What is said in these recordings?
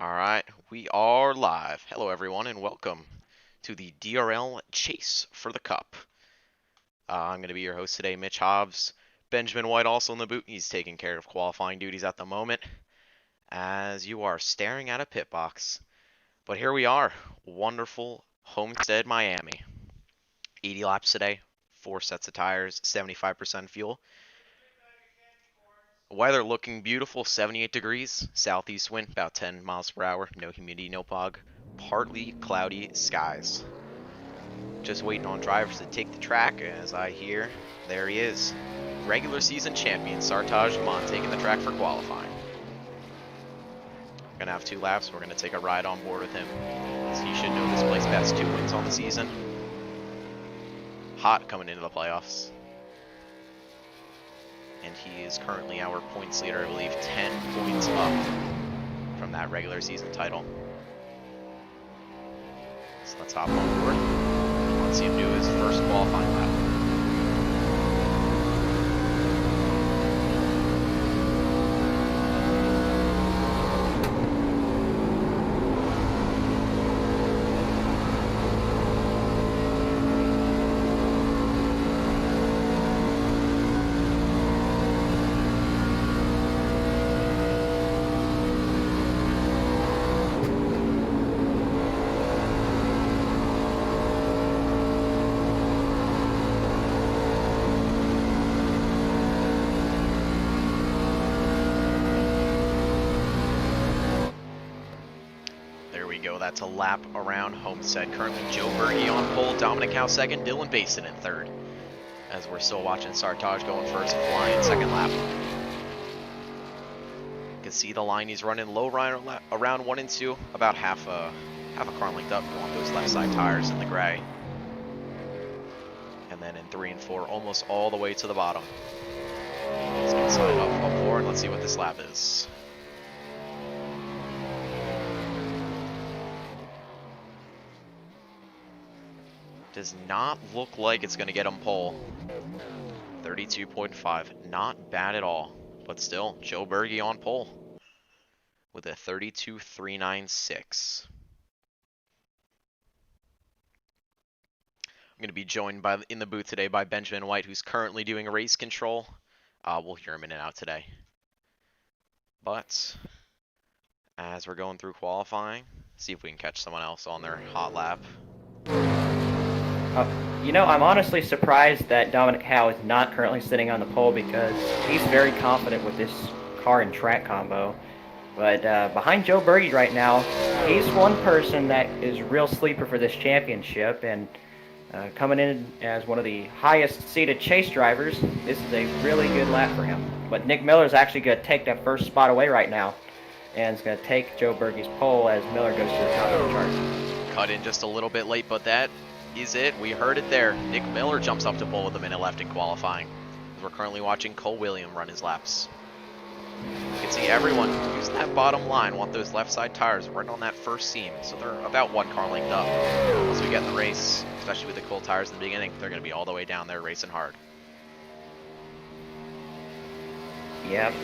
Alright, we are live. Hello everyone and welcome to the DRL Chase for the Cup. I'm going to be your host today, Mitch Hobbs. Benjamin White also in the boot. He's taking care of qualifying duties at the moment as you are staring at a pit box. But here we are, wonderful Homestead, Miami. 80 laps today, 4 sets of tires, 75% fuel. Weather looking beautiful, 78 degrees, southeast wind about 10 miles per hour, no humidity, no fog, partly cloudy skies. Just waiting on drivers to take the track as I hear there he is. Regular season champion Sartaj Mon taking the track for qualifying. We're going to have 2 laps, we're going to take a ride on board with him as he should know this place best. 2 wins on the season. Hot coming into the playoffs. And he is currently our points leader, I believe 10 points up from that regular season title. So let's hop on board. Let's see him do his first qualifying lap. That's a lap around Homestead. Currently Joe Berge on pole, Dominic Howe second, Dylan Basin in third. As we're still watching Sartaj going first, flying second lap. You can see the line he's running low around 1 and 2, about half a car length up. You want those left side tires in the gray. And then in 3 and 4, almost all the way to the bottom. Let's get started up 4 and let's see what this lap is. Does not look like it's going to get him pole. 32.5. Not bad at all. But still, Joe Berge on pole with a 32.396. I'm going to be joined in the booth today by Benjamin White, who's currently doing race control. We'll hear him in and out today. But as we're going through qualifying, see if we can catch someone else on their hot lap. I'm honestly surprised that Dominic Howe is not currently sitting on the pole because he's very confident with this car and track combo. But behind Joe Berge right now, he's one person that is a real sleeper for this championship, and coming in as one of the highest seated chase drivers, this is a really good lap for him. But Nick Miller is actually going to take that first spot away right now, and is going to take Joe Berge's pole as Miller goes to the top of the chart. Cut in just a little bit late, but that is it. We heard it there. Nick Miller jumps up to pole with a minute left in qualifying. We're currently watching Cole William run his laps. You can see everyone using that bottom line want those left side tires right on that first seam, so they're about 1 car length up. Once we get in the race, especially with the cold tires in the beginning, they're going to be all the way down there racing hard. Yep,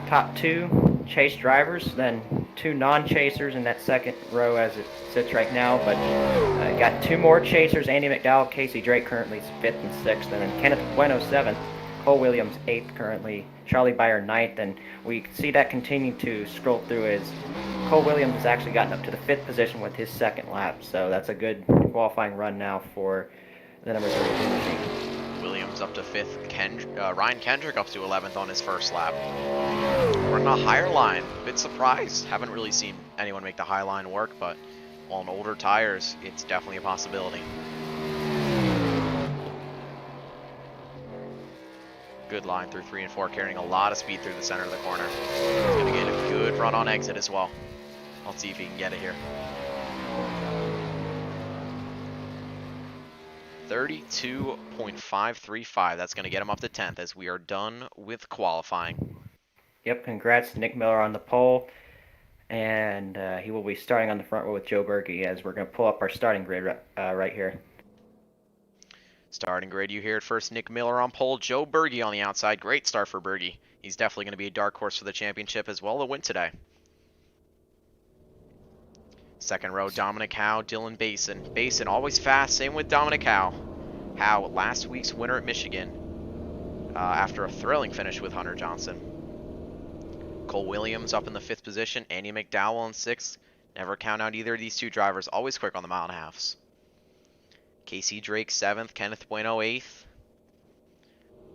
top 2 chase drivers, then 2 non-chasers in that second row as it sits right now, but got 2 more chasers, Andy McDowell, Casey Drake currently 5th and 6th, and then Kenneth Bueno 7th, Cole Williams 8th currently, Charlie Byer 9th, and we see that continue to scroll through as Cole Williams has actually gotten up to the 5th position with his second lap, so that's a good qualifying run now for the number 32 machine. Williams up to 5th, Ryan Kendrick up to 11th on his first lap. We're in a higher line, bit surprised, haven't really seen anyone make the high line work, but on older tires, it's definitely a possibility. Good line through 3 and 4, carrying a lot of speed through the center of the corner. He's going to get a good run on exit as well. Let's see if he can get it here. 32.535. That's going to get him up to 10th as we are done with qualifying. Yep, congrats to Nick Miller on the pole. And he will be starting on the front row with Joe Berge as we're going to pull up our starting grid right here. Starting grid, you hear it first. Nick Miller on pole, Joe Berge on the outside. Great start for Berge. He's definitely going to be a dark horse for the championship as well to win today. Second row, Dominic Howe, Dylan Basin. Basin always fast, same with Dominic Howe. Howe, last week's winner at Michigan, after a thrilling finish with Hunter Johnson. Cole Williams up in the 5th position, Andy McDowell in 6th. Never count out either of these two drivers, always quick on the mile and a halves. Casey Drake 7th, Kenneth Bueno 8th.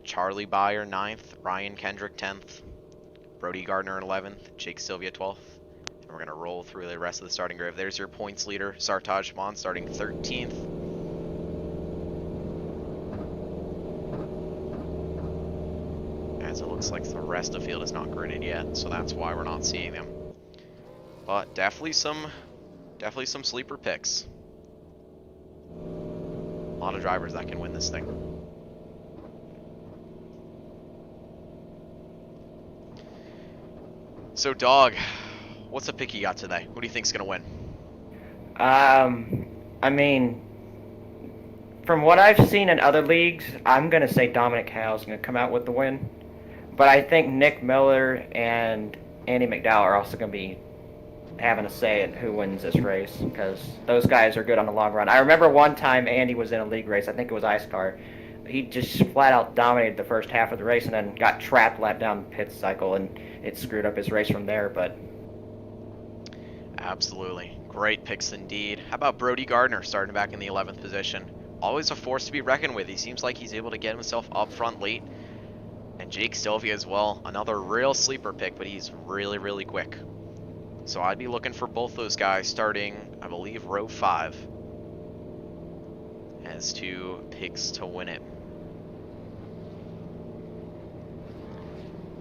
Charlie Byer 9th, Ryan Kendrick 10th. Brody Gardner 11th, Jake Sylvia 12th. And we're going to roll through the rest of the starting grid. There's your points leader, Sartaj Shimon, starting 13th. As it looks like the rest of the field is not gridded yet, so that's why we're not seeing them. But definitely some sleeper picks. A lot of drivers that can win this thing. So, Dog, what's a pick you got today? Who do you think's gonna win? I mean, from what I've seen in other leagues, I'm gonna say Dominic Howe's gonna come out with the win. But I think Nick Miller and Andy McDowell are also gonna be having a say in who wins this race, because those guys are good on the long run. I remember one time Andy was in a league race, I think it was Ice Car. He just flat out dominated the first half of the race and then got trapped lap down the pit cycle, and it screwed up his race from there. But absolutely great picks indeed. How about Brody Gardner starting back in the 11th position? Always a force to be reckoned with. He seems like he's able to get himself up front late. And Jake Sylvia as well, another real sleeper pick, but he's really, really quick. So I'd be looking for both those guys starting, I believe, row 5 as 2 picks to win it.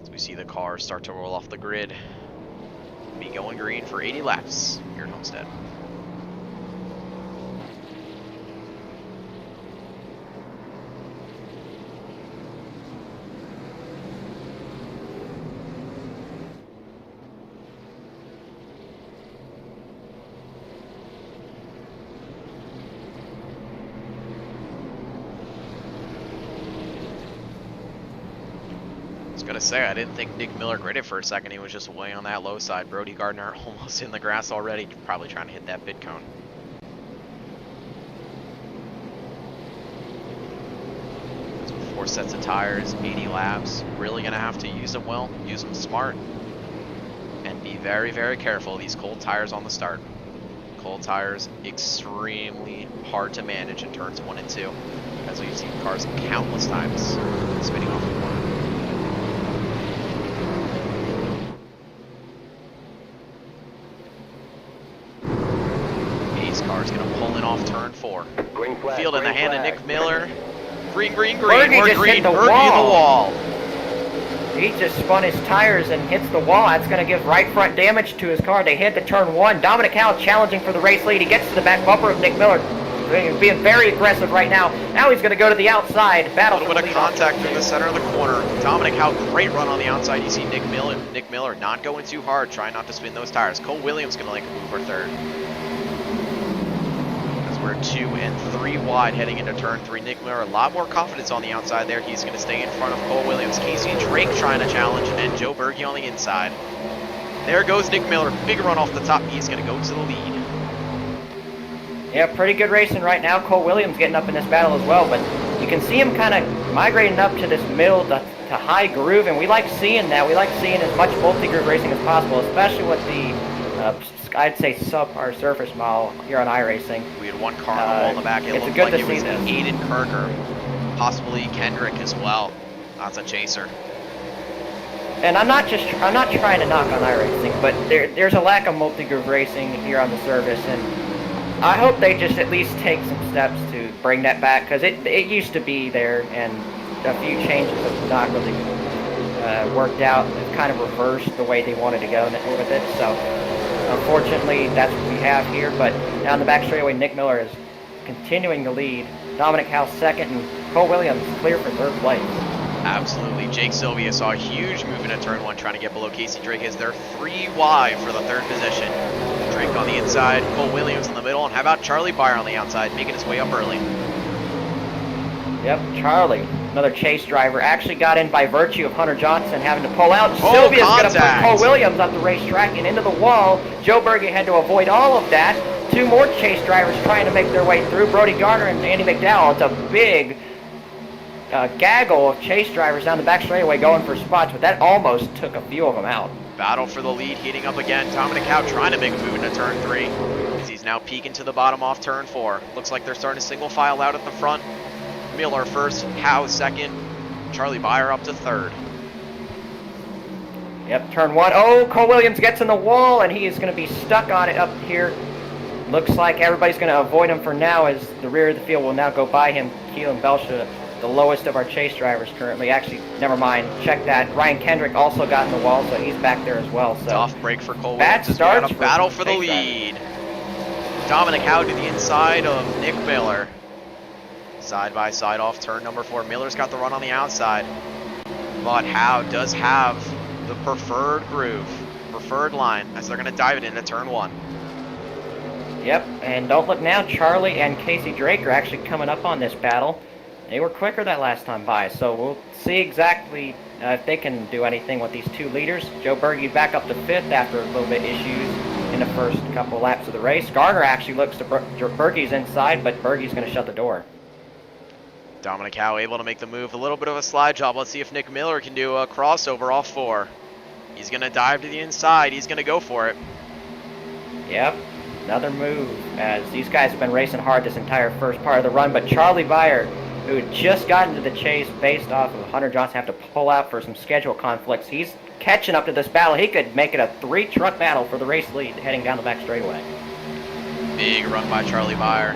As we see the cars start to roll off the grid, be going green for 80 laps here at Homestead. Gonna say, I didn't think Nick Miller gridded for a second. He was just way on that low side. Brody Gardner almost in the grass already, probably trying to hit that bid cone. So 4 sets of tires, 80 laps. Really gonna have to use them well, use them smart, and be very, very careful. These cold tires on the start. Cold tires, extremely hard to manage in turns 1 and 2, as we've seen cars countless times spinning off the corner. Car's gonna pull in off turn 4. Green flag, Field in the hand of Nick Miller. Green, green, green. Bergie More just green. hit the Bergie in the wall. he just spun his tires and hits the wall. That's going to give right front damage to his car. They head to turn 1. Dominic Howe challenging for the race lead. He gets to the back bumper of Nick Miller, being very aggressive right now. Now he's going to go to the outside. Battle A little bit of contact through the center of the corner. Dominic Howe, great run on the outside. You see Nick Miller not going too hard, trying not to spin those tires. Cole Williams going to like a move for 3rd. We're 2 and 3 wide heading into turn 3. Nick Miller, a lot more confidence on the outside there. He's going to stay in front of Cole Williams. Casey Drake trying to challenge, and Joe Berge on the inside. There goes Nick Miller. Big run off the top. He's going to go to the lead. Yeah, pretty good racing right now. Cole Williams getting up in this battle as well, but you can see him kind of migrating up to this middle to high groove, and we like seeing that. We like seeing as much multi-groove racing as possible, especially with the I'd say subpar surface model here on iRacing. We had one car on the wall in the back. It looked like it was Aiden Kirker, possibly Kendrick as well. That's a chaser. And I'm not trying to knock on iRacing, but there's a lack of multi-groove racing here on the service, and I hope they just at least take some steps to bring that back, because it used to be there, and a few changes have not really worked out. They've kind of reversed the way they wanted to go with it, so unfortunately that's what we have here. But down the back straightaway, Nick Miller is continuing the lead. Dominic Howe 2nd, and Cole Williams clear for 3rd place. Absolutely. Jake Sylvia saw a huge move into turn 1, trying to get below Casey Drake as they're 3 wide for the 3rd position. Drake on the inside, Cole Williams in the middle, and how about Charlie Byer on the outside, making his way up early. Yep, Charlie Another chase driver actually got in by virtue of Hunter Johnson having to pull out. Oh, Sylvia's going to put contact. Cole Williams up the racetrack and into the wall. Joe Berge had to avoid all of that. Two more chase drivers trying to make their way through. Brody Garner and Andy McDowell. It's a big gaggle of chase drivers down the back straightaway going for spots, but that almost took a few of them out. Battle for the lead heating up again. Dominic Howe trying to make a move into turn 3. As he's now peeking to the bottom off turn 4. Looks like they're starting to single file out at the front. Miller first, Howe second, Charlie Beyer up to third. Yep, turn 1. Oh, Cole Williams gets in the wall, and he is going to be stuck on it up here. Looks like everybody's going to avoid him for now, as the rear of the field will now go by him. Keelan Belsha, the lowest of our chase drivers currently. Actually, never mind. Check that. Ryan Kendrick also got in the wall, so he's back there as well. So Tough break for Cole bad Williams as we got starts a battle for for the chase lead. Dominic Howe to the inside of Nick Miller. Side by side off turn number 4. Miller's got the run on the outside. But Howe does have the preferred groove, preferred line, as they're going to dive it into turn 1. Yep, and don't look now, Charlie and Casey Drake are actually coming up on this battle. They were quicker that last time by, so we'll see exactly if they can do anything with these two leaders. Joe Berge back up to 5th after a little bit issues in the first couple laps of the race. Garner actually looks to Berge's inside, but Berge's going to shut the door. Dominic Howe able to make the move. A little bit of a slide job. Let's see if Nick Miller can do a crossover off 4. He's going to dive to the inside. He's going to go for it. Yep, another move, as these guys have been racing hard this entire first part of the run, but Charlie Beyer, who had just gotten to the chase based off of Hunter Johnson have to pull out for some schedule conflicts, he's catching up to this battle. He could make it a 3-truck battle for the race lead heading down the back straightaway. Big run by Charlie Beyer.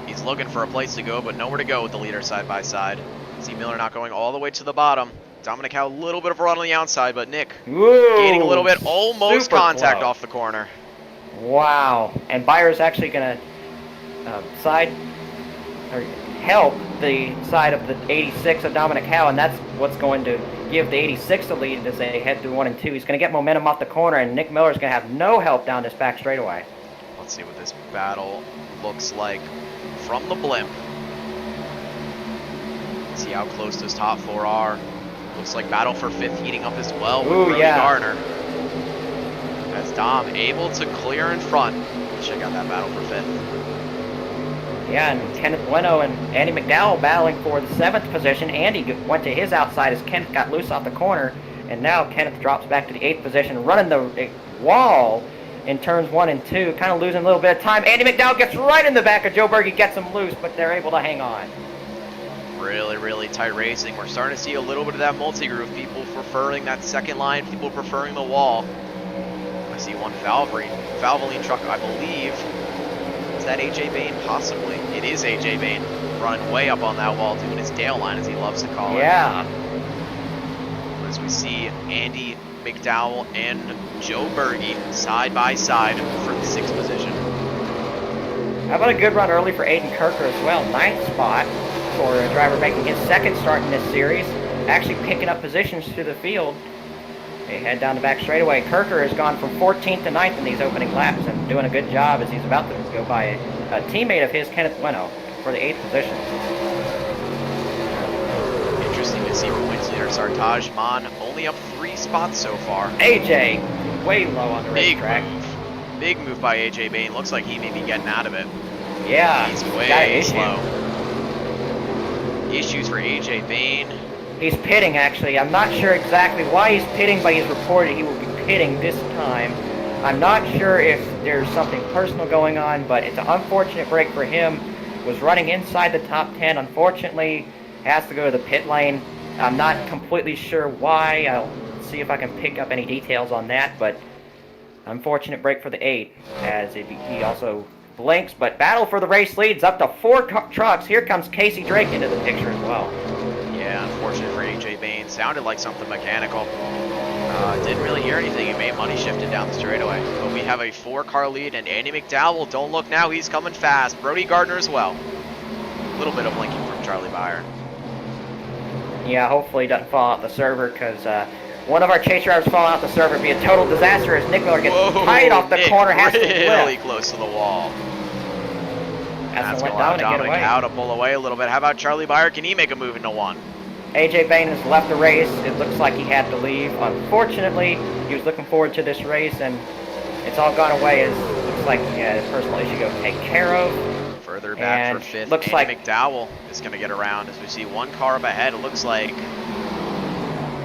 He's looking for a place to go, but nowhere to go with the leader side by side. See Miller not going all the way to the bottom. Dominic Howe, a little bit of a run on the outside, but Nick gaining a little bit, almost contact off the corner. Wow, and Beyer's actually going to help the side of the 86 of Dominic Howe, and that's what's going to give the 86 the lead as they head through 1 and 2. He's going to get momentum off the corner, and Nick Miller's going to have no help down this back straightaway. Let's see what this battle looks like from the blimp. See how close those top 4 are. Looks like battle for 5th heating up as well with Brody Garner. As Dom able to clear in front. Check out that battle for 5th. Yeah, and Kenneth Bueno and Andy McDowell battling for the 7th position. Andy went to his outside as Kenneth got loose off the corner, and now Kenneth drops back to the 8th position, running the wall in turns 1 and 2, kind of losing a little bit of time. Andy McDowell gets right in the back of Joe Berge, gets him loose, but they're able to hang on. Really, really tight racing. We're starting to see a little bit of that multi-groove. People preferring that second line, people preferring the wall. I see one Valvoline truck, I believe. Is that AJ Bain? Possibly. It is AJ Bain running way up on that wall, doing his tail line, as he loves to call it. Yeah. As we see Andy McDowell and Joe Berge side by side for the 6th position. How about a good run early for Aiden Kirker as well? 9th spot for a driver making his 2nd start in this series. Actually picking up positions through the field. They head down the back straightaway. Kirker has gone from 14th to 9th in these opening laps and doing a good job as he's about to go by a teammate of his, Kenneth Bueno, for the 8th position. Interesting to see points leader Sartaj Maan only up 3 spots so far. AJ, way low on the racetrack. Big move by AJ Bain. Looks like he may be getting out of it. Yeah, he's way slow. Issues for AJ Bain. He's pitting, actually. I'm not sure exactly why he's pitting, but he's reported he will be pitting this time. I'm not sure if there's something personal going on, but it's an unfortunate break for him. Was running inside the top 10. Unfortunately, has to go to the pit lane. I'm not completely sure why. I'll see if I can pick up any details on that, but unfortunate break for the 8, as he also blinks. But battle for the race leads up to 4 trucks. Here comes Casey Drake into the picture as well. Yeah, unfortunate for AJ Bain. Sounded like something mechanical. Didn't really hear anything. He made money shifted down the straightaway. But we have a 4-car lead, and Andy McDowell, don't look now, he's coming fast. Brody Gardner as well. A little bit of blinking from Charlie Beyer. Yeah, hopefully he doesn't fall out the server, because one of our chase drivers falling out the server would be a total disaster as Nick Miller gets tied off the corner, has to flip. Really close to the wall. That's going to allow Dominic Howe to pull away a little bit. How about Charlie Beyer? Can he make a move into 1? AJ Bain has left the race. It looks like he had to leave. Unfortunately, he was looking forward to this race, and it's all gone away. It looks like he had a personal issue to go take care of. Further back for fifth, looks Andy like McDowell is going to get around as we see one car up ahead. It looks like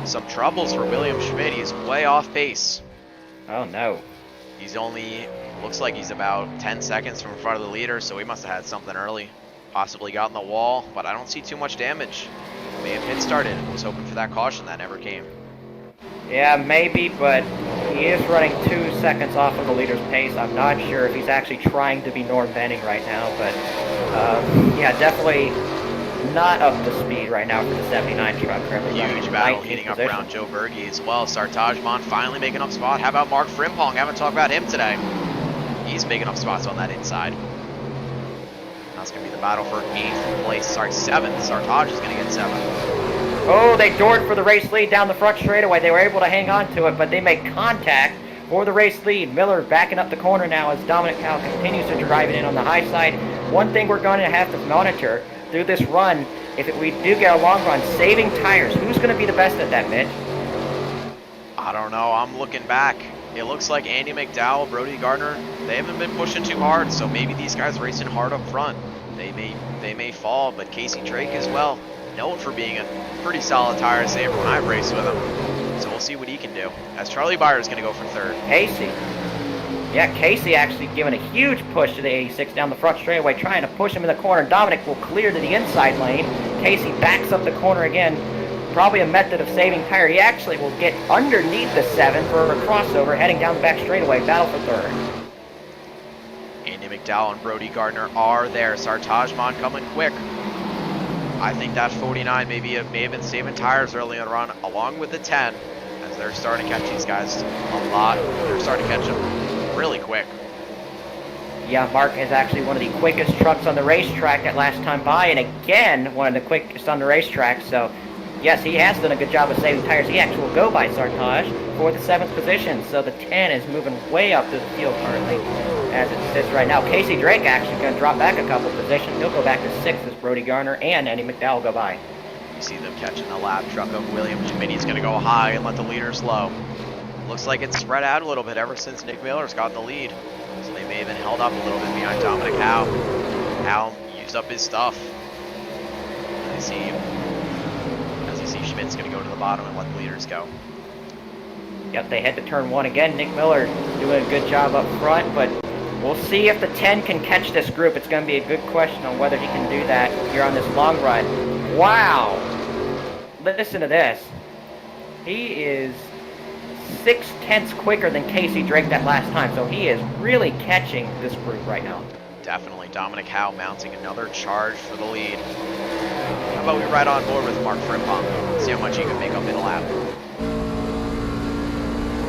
some troubles for William Schmidt. He's way off pace. Oh no. He's only, looks like he's about 10 seconds from in front of the leader, so he must have had something early. Possibly got in the wall, but I don't see too much damage. May have hit started. Was hoping for that caution that never came. Yeah, maybe, but he is running 2 seconds off of the leader's pace. I'm not sure if he's actually trying to be Norm Benning right now, but yeah, definitely not up to speed right now for the 79 truck. Huge battle heating up around Joe Berge as well. Sartajman finally making up spot. How about Mark Frimpong? Haven't talked about him today. He's making up spots on that inside. That's going to be the battle for 8th place. Sorry, 7th. Sartaj is going to get 7th. Oh, they doored for the race lead down the front straightaway. They were able to hang on to it, but they make contact for the race lead. Miller backing up the corner now as Dominic Powell continues to drive it in on the high side. One thing we're going to have to monitor through this run, if we do get a long run, saving tires. Who's going to be the best at that, Mitch? I don't know. I'm looking back. It looks like Andy McDowell, Brody Gardner, they haven't been pushing too hard, so maybe these guys racing hard up front. They may fall, but Casey Drake as well, known for being a pretty solid tire saver when I've raced with him. So we'll see what he can do. As Charlie Byer is going to go for 3rd. Casey. Yeah, Casey actually giving a huge push to the 86 down the front straightaway, trying to push him in the corner. Dominic will clear to the inside lane. Casey backs up the corner again. Probably a method of saving tire. He actually will get underneath the 7 for a crossover, heading down the back straightaway. Battle for 3rd. Andy McDowell and Brody Gardner are there. Sartajman coming quick. I think that 49 may have been saving tires early in the run, along with the 10, as they're starting to catch these guys a lot. They're starting to catch them really quick. Yeah, Mark is actually one of the quickest trucks on the racetrack that last time by, and again, one of the quickest on the racetrack. So, yes, he has done a good job of saving tires. He actually will go by Sartaj for the 7th position. So the 10 is moving way up to the field currently as it sits right now. Casey Drake actually going to drop back a couple positions. He'll go back to 6th as Brody Garner and Andy McDowell go by. You see them catching the lap truck of William Schmitty's going to go high and let the leader slow. Looks like it's spread out a little bit ever since Nick Miller's got the lead. So they may have been held up a little bit behind Dominic Howe. Howe used up his stuff. As you see Schmidt's going to go to the bottom and let the leaders go. Yep, they head to turn 1 again. Nick Miller doing a good job up front, but we'll see if the 10 can catch this group. It's going to be a good question on whether he can do that here on this long run. Wow! Listen to this. He is 6/10 quicker than Casey Drake that last time, so he is really catching this group right now. Definitely. Dominic Howe mounting another charge for the lead. How about we ride on board with Mark Frimpong? See how much he can make up in a lap.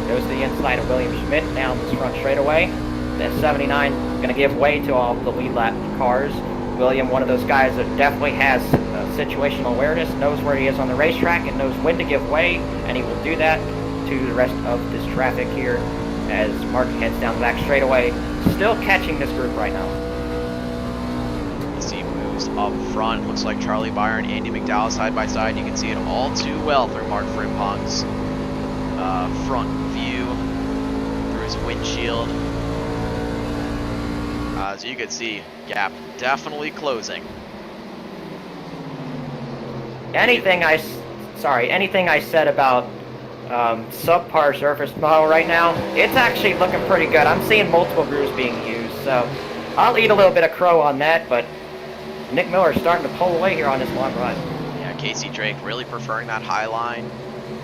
Goes to the inside of William Schmidt down this front straightaway. That 79 going to give way to all the lead lap cars. William, one of those guys that definitely has situational awareness, knows where he is on the racetrack and knows when to give way, and he will do that to the rest of this traffic here as Mark heads down the back straightaway. Still catching this group right now. You see moves up front. Looks like Charlie Byer and Andy McDowell side by side. You can see it all too well through Mark Frimpong's front view, through his windshield. As you can see, gap definitely closing. Anything I said about subpar surface model right now, it's actually looking pretty good. I'm seeing multiple grooves being used, so I'll eat a little bit of crow on that, but Nick Miller is starting to pull away here on this long run. Yeah, Casey Drake really preferring that high line.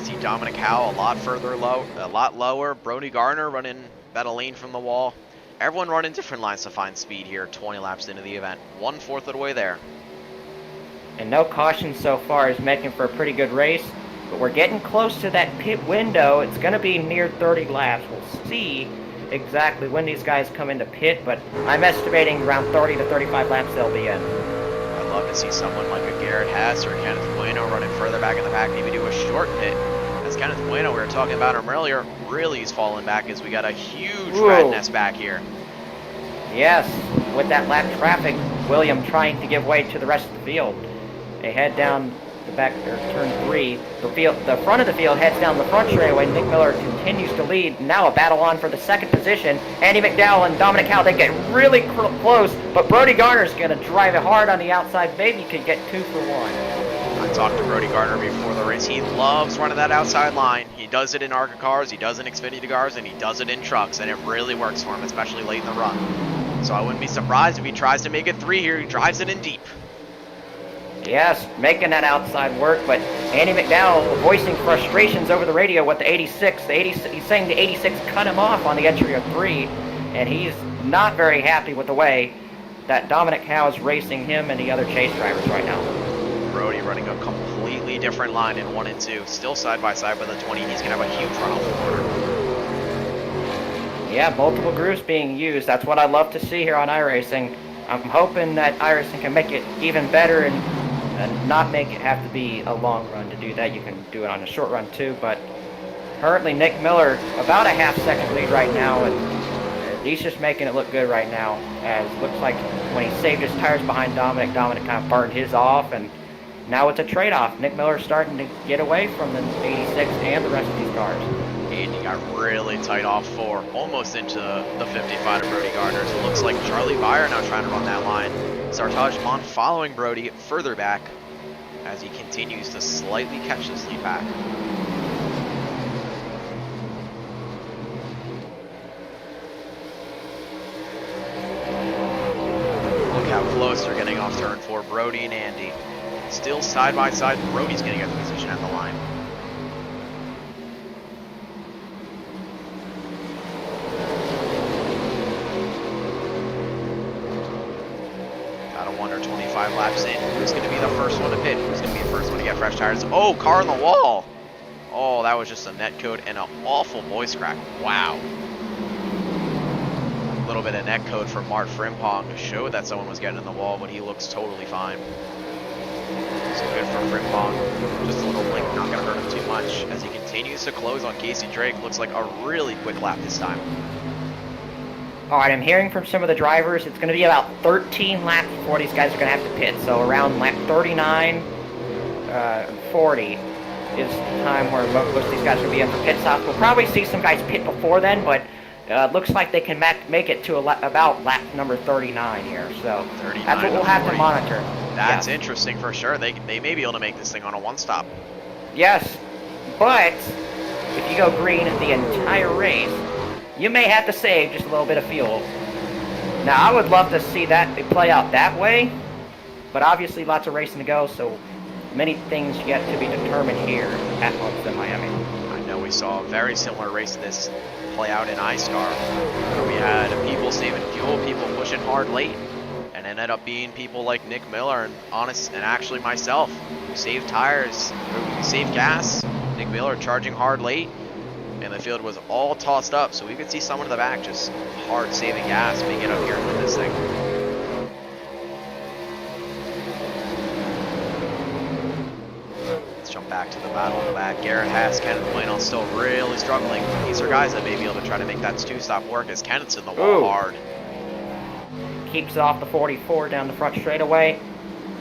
See Dominic Howe a lot lower. Brody Garner running about a lane from the wall. Everyone running different lines to find speed here 20 laps into the event. 1/4 of the way there. And no caution so far is making for a pretty good race, but we're getting close to that pit window. It's going to be near 30 laps. We'll see exactly when these guys come into pit, but I'm estimating around 30 to 35 laps they'll be in. I'd love to see someone like a Garrett Hess or Kenneth Bueno running further back in the pack, maybe do a short pit. As Kenneth Bueno, we were talking about him earlier, really is falling back as we got a huge rat nest back here. Yes, with that lap traffic, William trying to give way to the rest of the field. They head down the back or turn 3. The front of the field heads down the front straightaway. Nick Miller continues to lead. Now a battle on for the second position. Andy McDowell and Dominic Howell, they get really close, but Brody Garner's going to drive it hard on the outside. Maybe could get 2 for 1. I talked to Brody Garner before the race. He loves running that outside line. He does it in ARCA cars, he does it in Xfinity cars, and he does it in trucks, and it really works for him, especially late in the run. So I wouldn't be surprised if he tries to make it 3 here. He drives it in deep. Yes, making that outside work, but Andy McDowell voicing frustrations over the radio with the 86. He's saying the 86 cut him off on the entry of 3, and he's not very happy with the way that Dominic Howe is racing him and the other chase drivers right now. Brody running a completely different line in 1 and 2. Still side by side with the 20. He's going to have a huge run off the corner. Yeah, multiple grooves being used. That's what I love to see here on iRacing. I'm hoping that iRacing can make it even better and not make it have to be a long run to do that. You can do it on a short run too, but currently Nick Miller about a half-second lead right now, and he's just making it look good right now, as looks like when he saved his tires behind Dominic kind of burned his off, and now it's a trade-off. Nick Miller's starting to get away from the 86 and the rest of these cars. Andy got really tight off 4, almost into the 55 of Brody Garner. So it looks like Charlie Byer now trying to run that line. Sartaj Mon following Brody further back as he continues to slightly catch this lead back. Look how close they're getting off turn 4, Brody and Andy. Still side by side, Brody's getting a position at the line. Got a 1 or 25 laps in. Who's going to be the first one to pit? Who's going to be the first one to get fresh tires? Oh, car on the wall. Oh, that was just a net code and an awful voice crack. Wow. A little bit of net code from Mart Frimpong showed that someone was getting in the wall, but he looks totally fine. So good for Frimpong. Just a little blink, not going to hurt him too much. As he continues to close on Casey Drake, looks like a really quick lap this time. All right, I'm hearing from some of the drivers, it's going to be about 13 laps before these guys are going to have to pit. So around lap 39, 40 is the time where most of these guys will be in for pit stops. We'll probably see some guys pit before then, but looks like they can make it to about lap number 39 here. So that's what we'll have to monitor. That's interesting for sure. They may be able to make this thing on a one-stop. Yes, but if you go green the entire race, you may have to save just a little bit of fuel. Now, I would love to see that play out that way, but obviously lots of racing to go, so many things yet to be determined here at Homestead, Miami. I know we saw a very similar race to this play out in iStar, where we had people saving fuel, people pushing hard late, and it ended up being people like Nick Miller and actually myself who saved tires, who saved gas. Nick Miller charging hard late, and the field was all tossed up, so we could see someone in the back just hard saving gas, make it up here and win this thing. Let's jump back to the battle in the back. Garrett Haas, Kenneth Plainall still really struggling. These are guys that may be able to try to make that two-stop work as Kenneth's in the wall hard. Keeps it off the 44 down the front straightaway.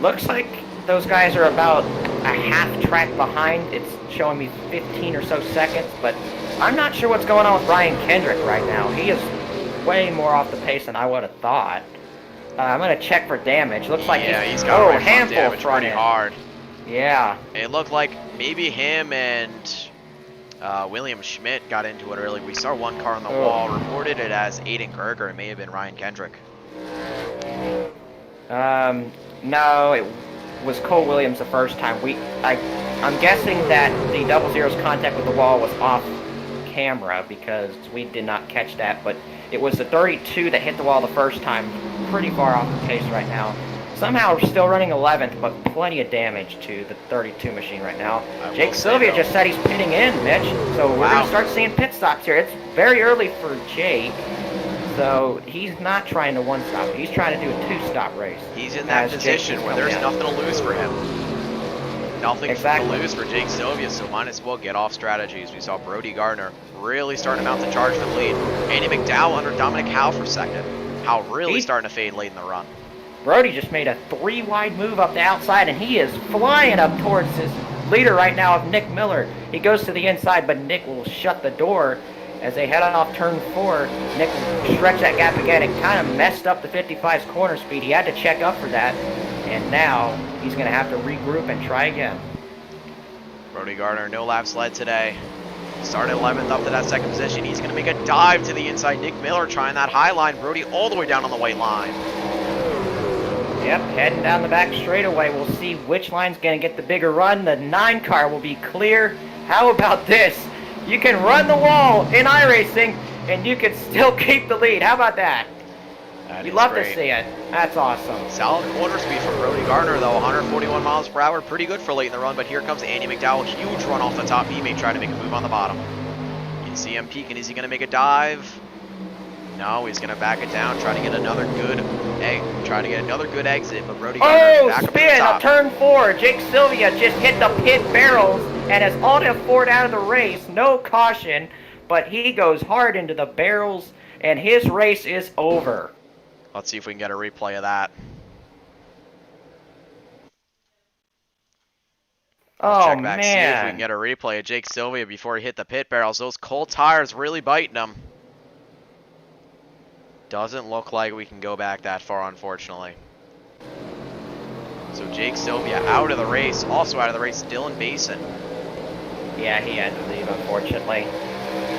Looks like those guys are about a half track behind. It's showing me 15 or so seconds, but I'm not sure what's going on with Ryan Kendrick right now. He is way more off the pace than I would have thought. I'm going to check for damage. Looks like he's got handful damage front pretty end. hard. Yeah. It looked like maybe him and William Schmidt got into it early. We saw one car on the wall, reported it as Aiden Gerger. It may have been Ryan Kendrick. No, it was Cole Williams the first time. I'm guessing that the 00's contact with the wall was off camera because we did not catch that, but it was the 32 that hit the wall the first time, pretty far off the pace right now. Somehow we're still running 11th, but plenty of damage to the 32 machine right now. Jake Sylvia just said he's pitting in, Mitch, so we're going to start seeing pit stops here. It's very early for Jake, so he's not trying to one-stop. He's trying to do a two-stop race. He's in that position where there's nothing to lose for him. Nothing to lose for Jake Sylvia, so might as well get off strategies. We saw Brody Gardner really starting to mount the charge for the lead. Andy McDowell under Dominic Howe for second. Howe really starting to fade late in the run. Brody just made a 3-wide move up the outside, and he is flying up towards his leader right now of Nick Miller. He goes to the inside, but Nick will shut the door. As they head off turn 4, Nick will stretch that gap again. It kind of messed up the 55's corner speed. He had to check up for that, and now he's going to have to regroup and try again. Brody Gardner, no laps led today. Started 11th up to that second position. He's going to make a dive to the inside. Nick Miller trying that high line. Brody all the way down on the white line. Yep, heading down the back straightaway. We'll see which line's going to get the bigger run. The 9 car will be clear. How about this? You can run the wall in iRacing, and you can still keep the lead. How about that? You'd love to see it. That's awesome. Solid corner speed from Brody Gardner, though. 141 miles per hour. Pretty good for late in the run, but here comes Andy McDowell. Huge run off the top. He may try to make a move on the bottom. You see him peeking. Is he going to make a dive? No, he's going to back it down, try to get another good exit, but Brody Gardner back up to the spin top. of turn 4. Jake Sylvia just hit the pit barrels and has Alta Ford out of the race. No caution, but he goes hard into the barrels, and his race is over. Let's see if we can get a replay of that. Check back, see if we can get a replay of Jake Sylvia before he hit the pit barrels. Those cold tires really biting him. Doesn't look like we can go back that far, unfortunately. So Jake Sylvia out of the race. Also out of the race, Dylan Basin. Yeah, he had to leave, unfortunately.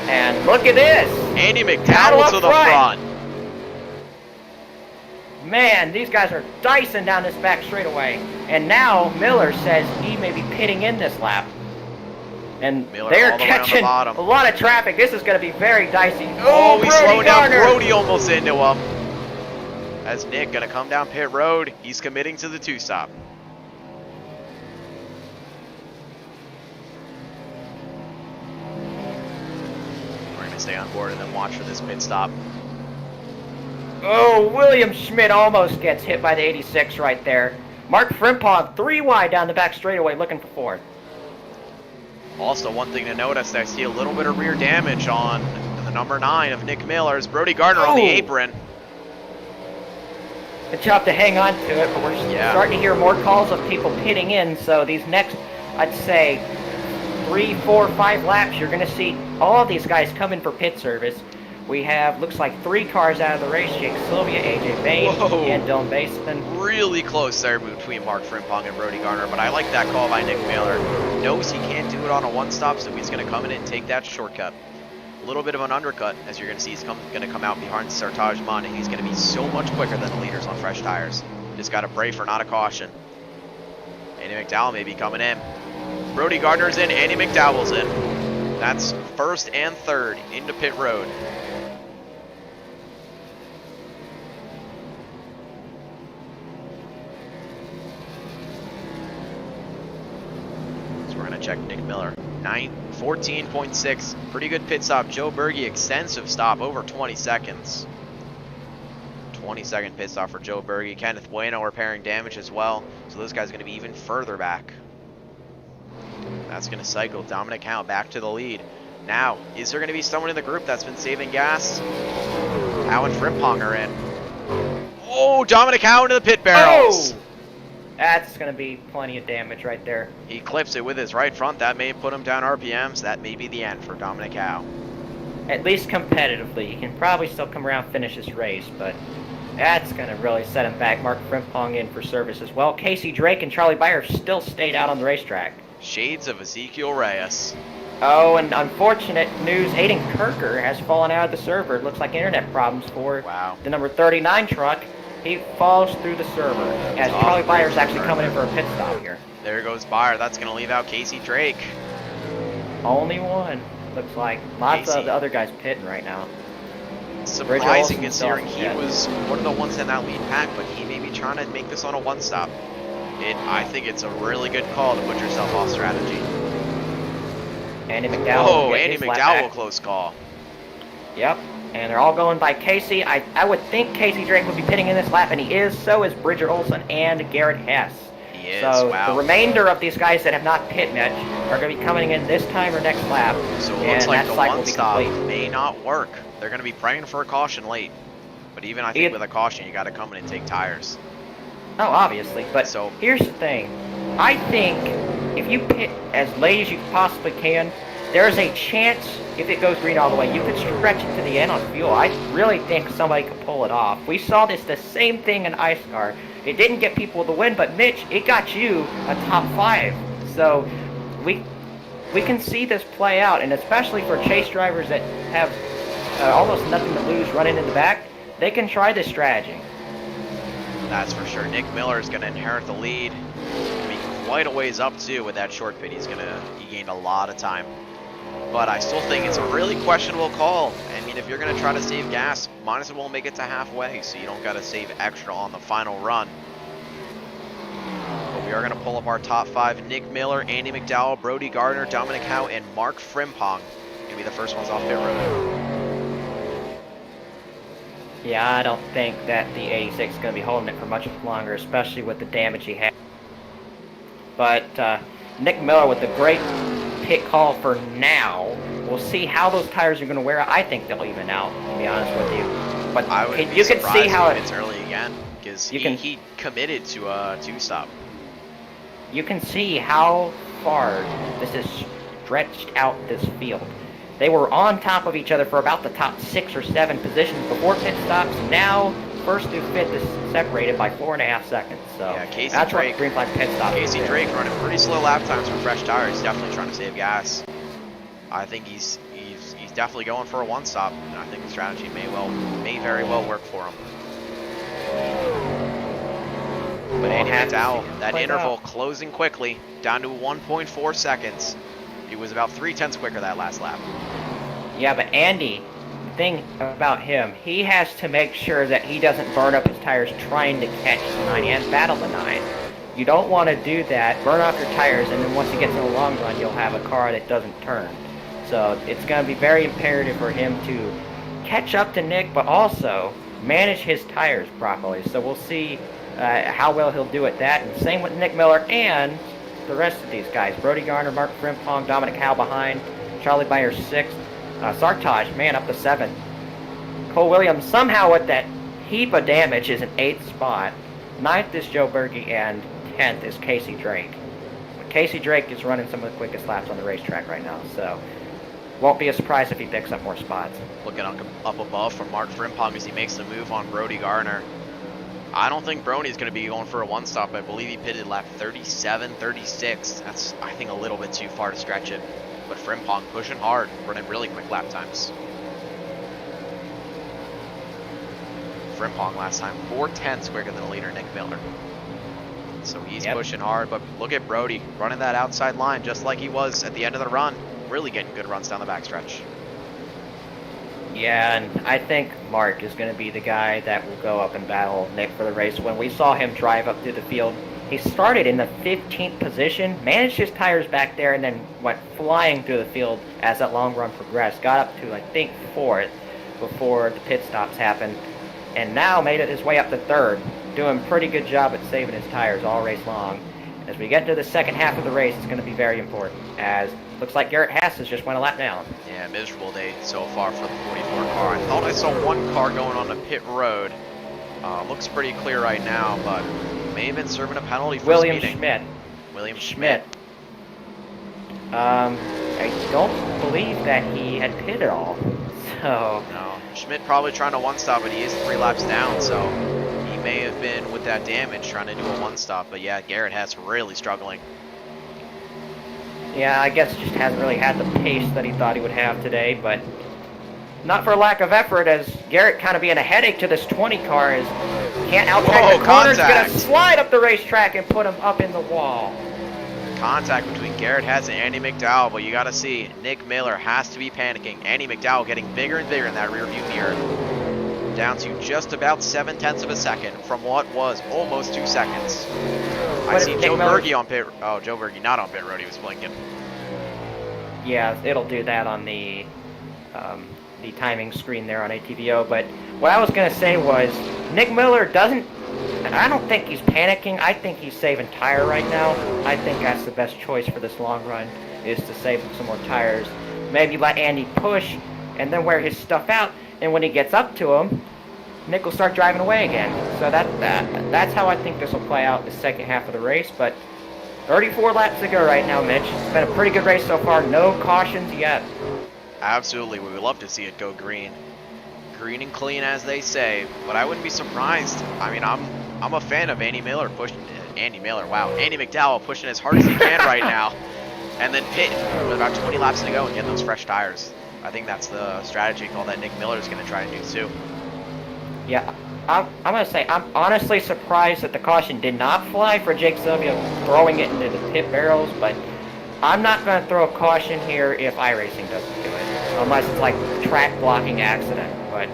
And look at this! Andy McDowell to the front. Man, these guys are dicing down this back straightaway. And now Miller says he may be pitting in this lap. And Miller they're catching a lot of traffic. This is going to be very dicey. Oh, he's slowing down. Brody almost into him. As Nick going to come down pit road. He's committing to the 2-stop. We're going to stay on board and then watch for this pit stop. Oh, William Schmidt almost gets hit by the 86 right there. Mark Frimpong 3 wide down the back straightaway looking for 4th. Also, one thing to notice, I see a little bit of rear damage on the number 9 of Nick Miller's. Brody Gardner on the apron. Good job to hang on to it, but we're starting to hear more calls of people pitting in, so these next, I'd say, 3, 4, 5 laps, you're going to see all of these guys come in for pit service. We have, looks like 3 cars out of the race, Jake Sylvia, AJ Bain, and Dylan Basin. Really close there between Mark Frimpong and Brody Gardner, but I like that call by Nick Miller. Knows he can't do it on a 1-stop, so he's going to come in and take that shortcut. A little bit of an undercut, as you're going to see, he's going to come out behind Sartaj Mon, and he's going to be so much quicker than the leaders on fresh tires. Just got a brake for not a caution. Andy McDowell may be coming in. Brody Gardner's in, Andy McDowell's in. That's 1st and 3rd into pit road. Check Nick Miller. 14.6. Pretty good pit stop. Joe Berge, extensive stop, over 20 seconds. 20-second pit stop for Joe Berge. Kenneth Bueno repairing damage as well. So this guy's going to be even further back. That's going to cycle Dominic Howe back to the lead. Now, is there going to be someone in the group that's been saving gas? Howe and Frimpong are in. Oh, Dominic Howe into the pit barrels. Oh! That's going to be plenty of damage right there. He clips it with his right front. That may put him down RPMs. That may be the end for Dominic Howe. At least competitively. He can probably still come around and finish his race, but that's going to really set him back. Mark Frimpong in for service as well. Casey Drake and Charlie Beyer still stayed out on the racetrack. Shades of Ezekiel Reyes. Oh, and unfortunate news, Aiden Kirker has fallen out of the server. It looks like internet problems for the number 39 truck. He falls through the server as Charlie Beyer's actually coming in for a pit stop here. There goes Beyer. That's going to leave out Casey Drake. Only one, looks like. Lots of the other guys pitting right now. Surprising considering he was one of the ones in that lead pack, but he may be trying to make this on a 1-stop. I think it's a really good call to put yourself off strategy. Andy McDowell. Oh, Andy McDowell, close call. Yep. And they're all going by Casey. I would think Casey Drake would be pitting in this lap, and he is. So is Bridger Olson and Garrett Hess. He is, so the remainder of these guys that have not pit met are going to be coming in this time or next lap. So it looks like the 1-stop may not work. They're going to be praying for a caution late. But even I think with a caution, you got to come in and take tires. Oh, obviously. But So here's the thing. I think if you pit as late as you possibly can, there's a chance, if it goes green all the way, you could stretch it to the end on fuel. I really think somebody could pull it off. We saw the same thing in Ice Car. It didn't get people the win, but Mitch, it got you a top 5. So we can see this play out, and especially for chase drivers that have almost nothing to lose running in the back, they can try this strategy. that's for sure. Nick Miller is going to inherit the lead. Going to be quite a ways up too with that short pit. He gained a lot of time. But I still think it's a really questionable call. I mean, if you're going to try to save gas, might as well make it to halfway so you don't got to save extra on the final run. But we are going to pull up our top 5. Nick Miller, Andy McDowell, Brody Gardner, Dominic Howe, and Mark Frimpong going to be the first ones off pit road. Yeah, I don't think that the 86 is going to be holding it for much longer, especially with the damage he had. But Nick Miller with the great pit call for now. We'll see how those tires are going to wear out. I think they'll even out, to be honest with you. But I would you can see how it's early again because he committed to a 2-stop. You can see how far this has stretched out this field. They were on top of each other for about the top 6 or 7 positions before pit stops. Now, first through fifth is separated by 4.5 seconds. So yeah, Casey that's Drake, what green flag pit stop. Casey Drake running pretty slow lap times for fresh tires. Definitely trying to save gas. I think he's definitely going for a 1-stop, and I think the strategy may very well work for him. But Andy McDowell, that interval closing quickly, down to 1.4 seconds. It was about 0.3 quicker that last lap. Yeah, but Andy, the thing about him, he has to make sure that he doesn't burn up his tires trying to catch the 9 and battle the 9. You don't want to do that, burn off your tires, and then once he gets in the long run, you'll have a car that doesn't turn. So it's going to be very imperative for him to catch up to Nick, but also manage his tires properly. So we'll see how well he'll do at that. And same with Nick Miller and the rest of these guys. Brody Garner, Mark Frimpong, Dominic Howe behind, Charlie Byers 6th, Sartaj, man, up to 7th. Cole Williams somehow with that heap of damage is in 8th spot. 9th is Joe Berge, and 10th is Casey Drake. Casey Drake is running some of the quickest laps on the racetrack right now, so won't be a surprise if he picks up more spots. Looking up above from Mark Frimpong as he makes the move on Brody Garner. I don't think Brony's going to be going for a 1-stop. I believe he pitted lap 37, 36. That's, I think, a little bit too far to stretch it. But Frimpong pushing hard, running really quick lap times. Frimpong last time 4/10 quicker than the leader Nick Miller. So he's pushing hard, but look at Brody running that outside line just like he was at the end of the run. Really getting good runs down the backstretch. Yeah, and I think Mark is going to be the guy that will go up and battle Nick for the race. When we saw him drive up through the field, he started in the 15th position, managed his tires back there, and then went flying through the field as that long run progressed. Got up to, I think, 4th before the pit stops happened, and now made it his way up to 3rd. Doing a pretty good job at saving his tires all race long. As we get into the second half of the race, it's going to be very important, as looks like Garrett Haas has just went a lap down. Yeah, miserable day so far for the 44 car. I thought I saw one car going on the pit road. Looks pretty clear right now, but may have been serving a penalty for speeding. William Schmidt. I don't believe that he had pit at all. So no, Schmidt probably trying to 1-stop, but he is 3 laps down, so he may have been with that damage trying to do a 1-stop. But yeah, Garrett Haas really struggling. Yeah, I guess just hasn't really had the pace that he thought he would have today, but not for lack of effort, as Garrett kind of being a headache to this 20 car, is can't outtake the corners, gonna slide up the racetrack and put him up in the wall. Contact between Garrett Haas and Andy McDowell, but you gotta see, Nick Miller has to be panicking. Andy McDowell getting bigger and bigger in that rear view mirror. Down to just about 0.7 of a second from what was almost 2 seconds. I see Joe Berge on pit. Oh, Joe Berge not on pit road. He was blinking. Yeah, it'll do that on the timing screen there on ATVO. But what I was gonna say was Nick Miller doesn't. I don't think he's panicking. I think he's saving tire right now. I think that's the best choice for this long run, is to save some more tires. Maybe let Andy push and then wear his stuff out. And when he gets up to him, Nick will start driving away again. So that's how I think this will play out the second half of the race. But 34 laps to go right now, Mitch. It's been a pretty good race so far. No cautions yet. Absolutely, we would love to see it go green. Green and clean, as they say. But I wouldn't be surprised. I mean, I'm a fan of Andy McDowell pushing as hard as he can right now. And then pitting with about 20 laps to go and getting those fresh tires. I think that's the strategy call that Nick Miller's going to try and do too. Yeah, I'm going to say, I'm honestly surprised that the caution did not fly for Jake Sylvia throwing it into the pit barrels, but I'm not going to throw a caution here if iRacing doesn't do it, unless it's like track blocking accident. But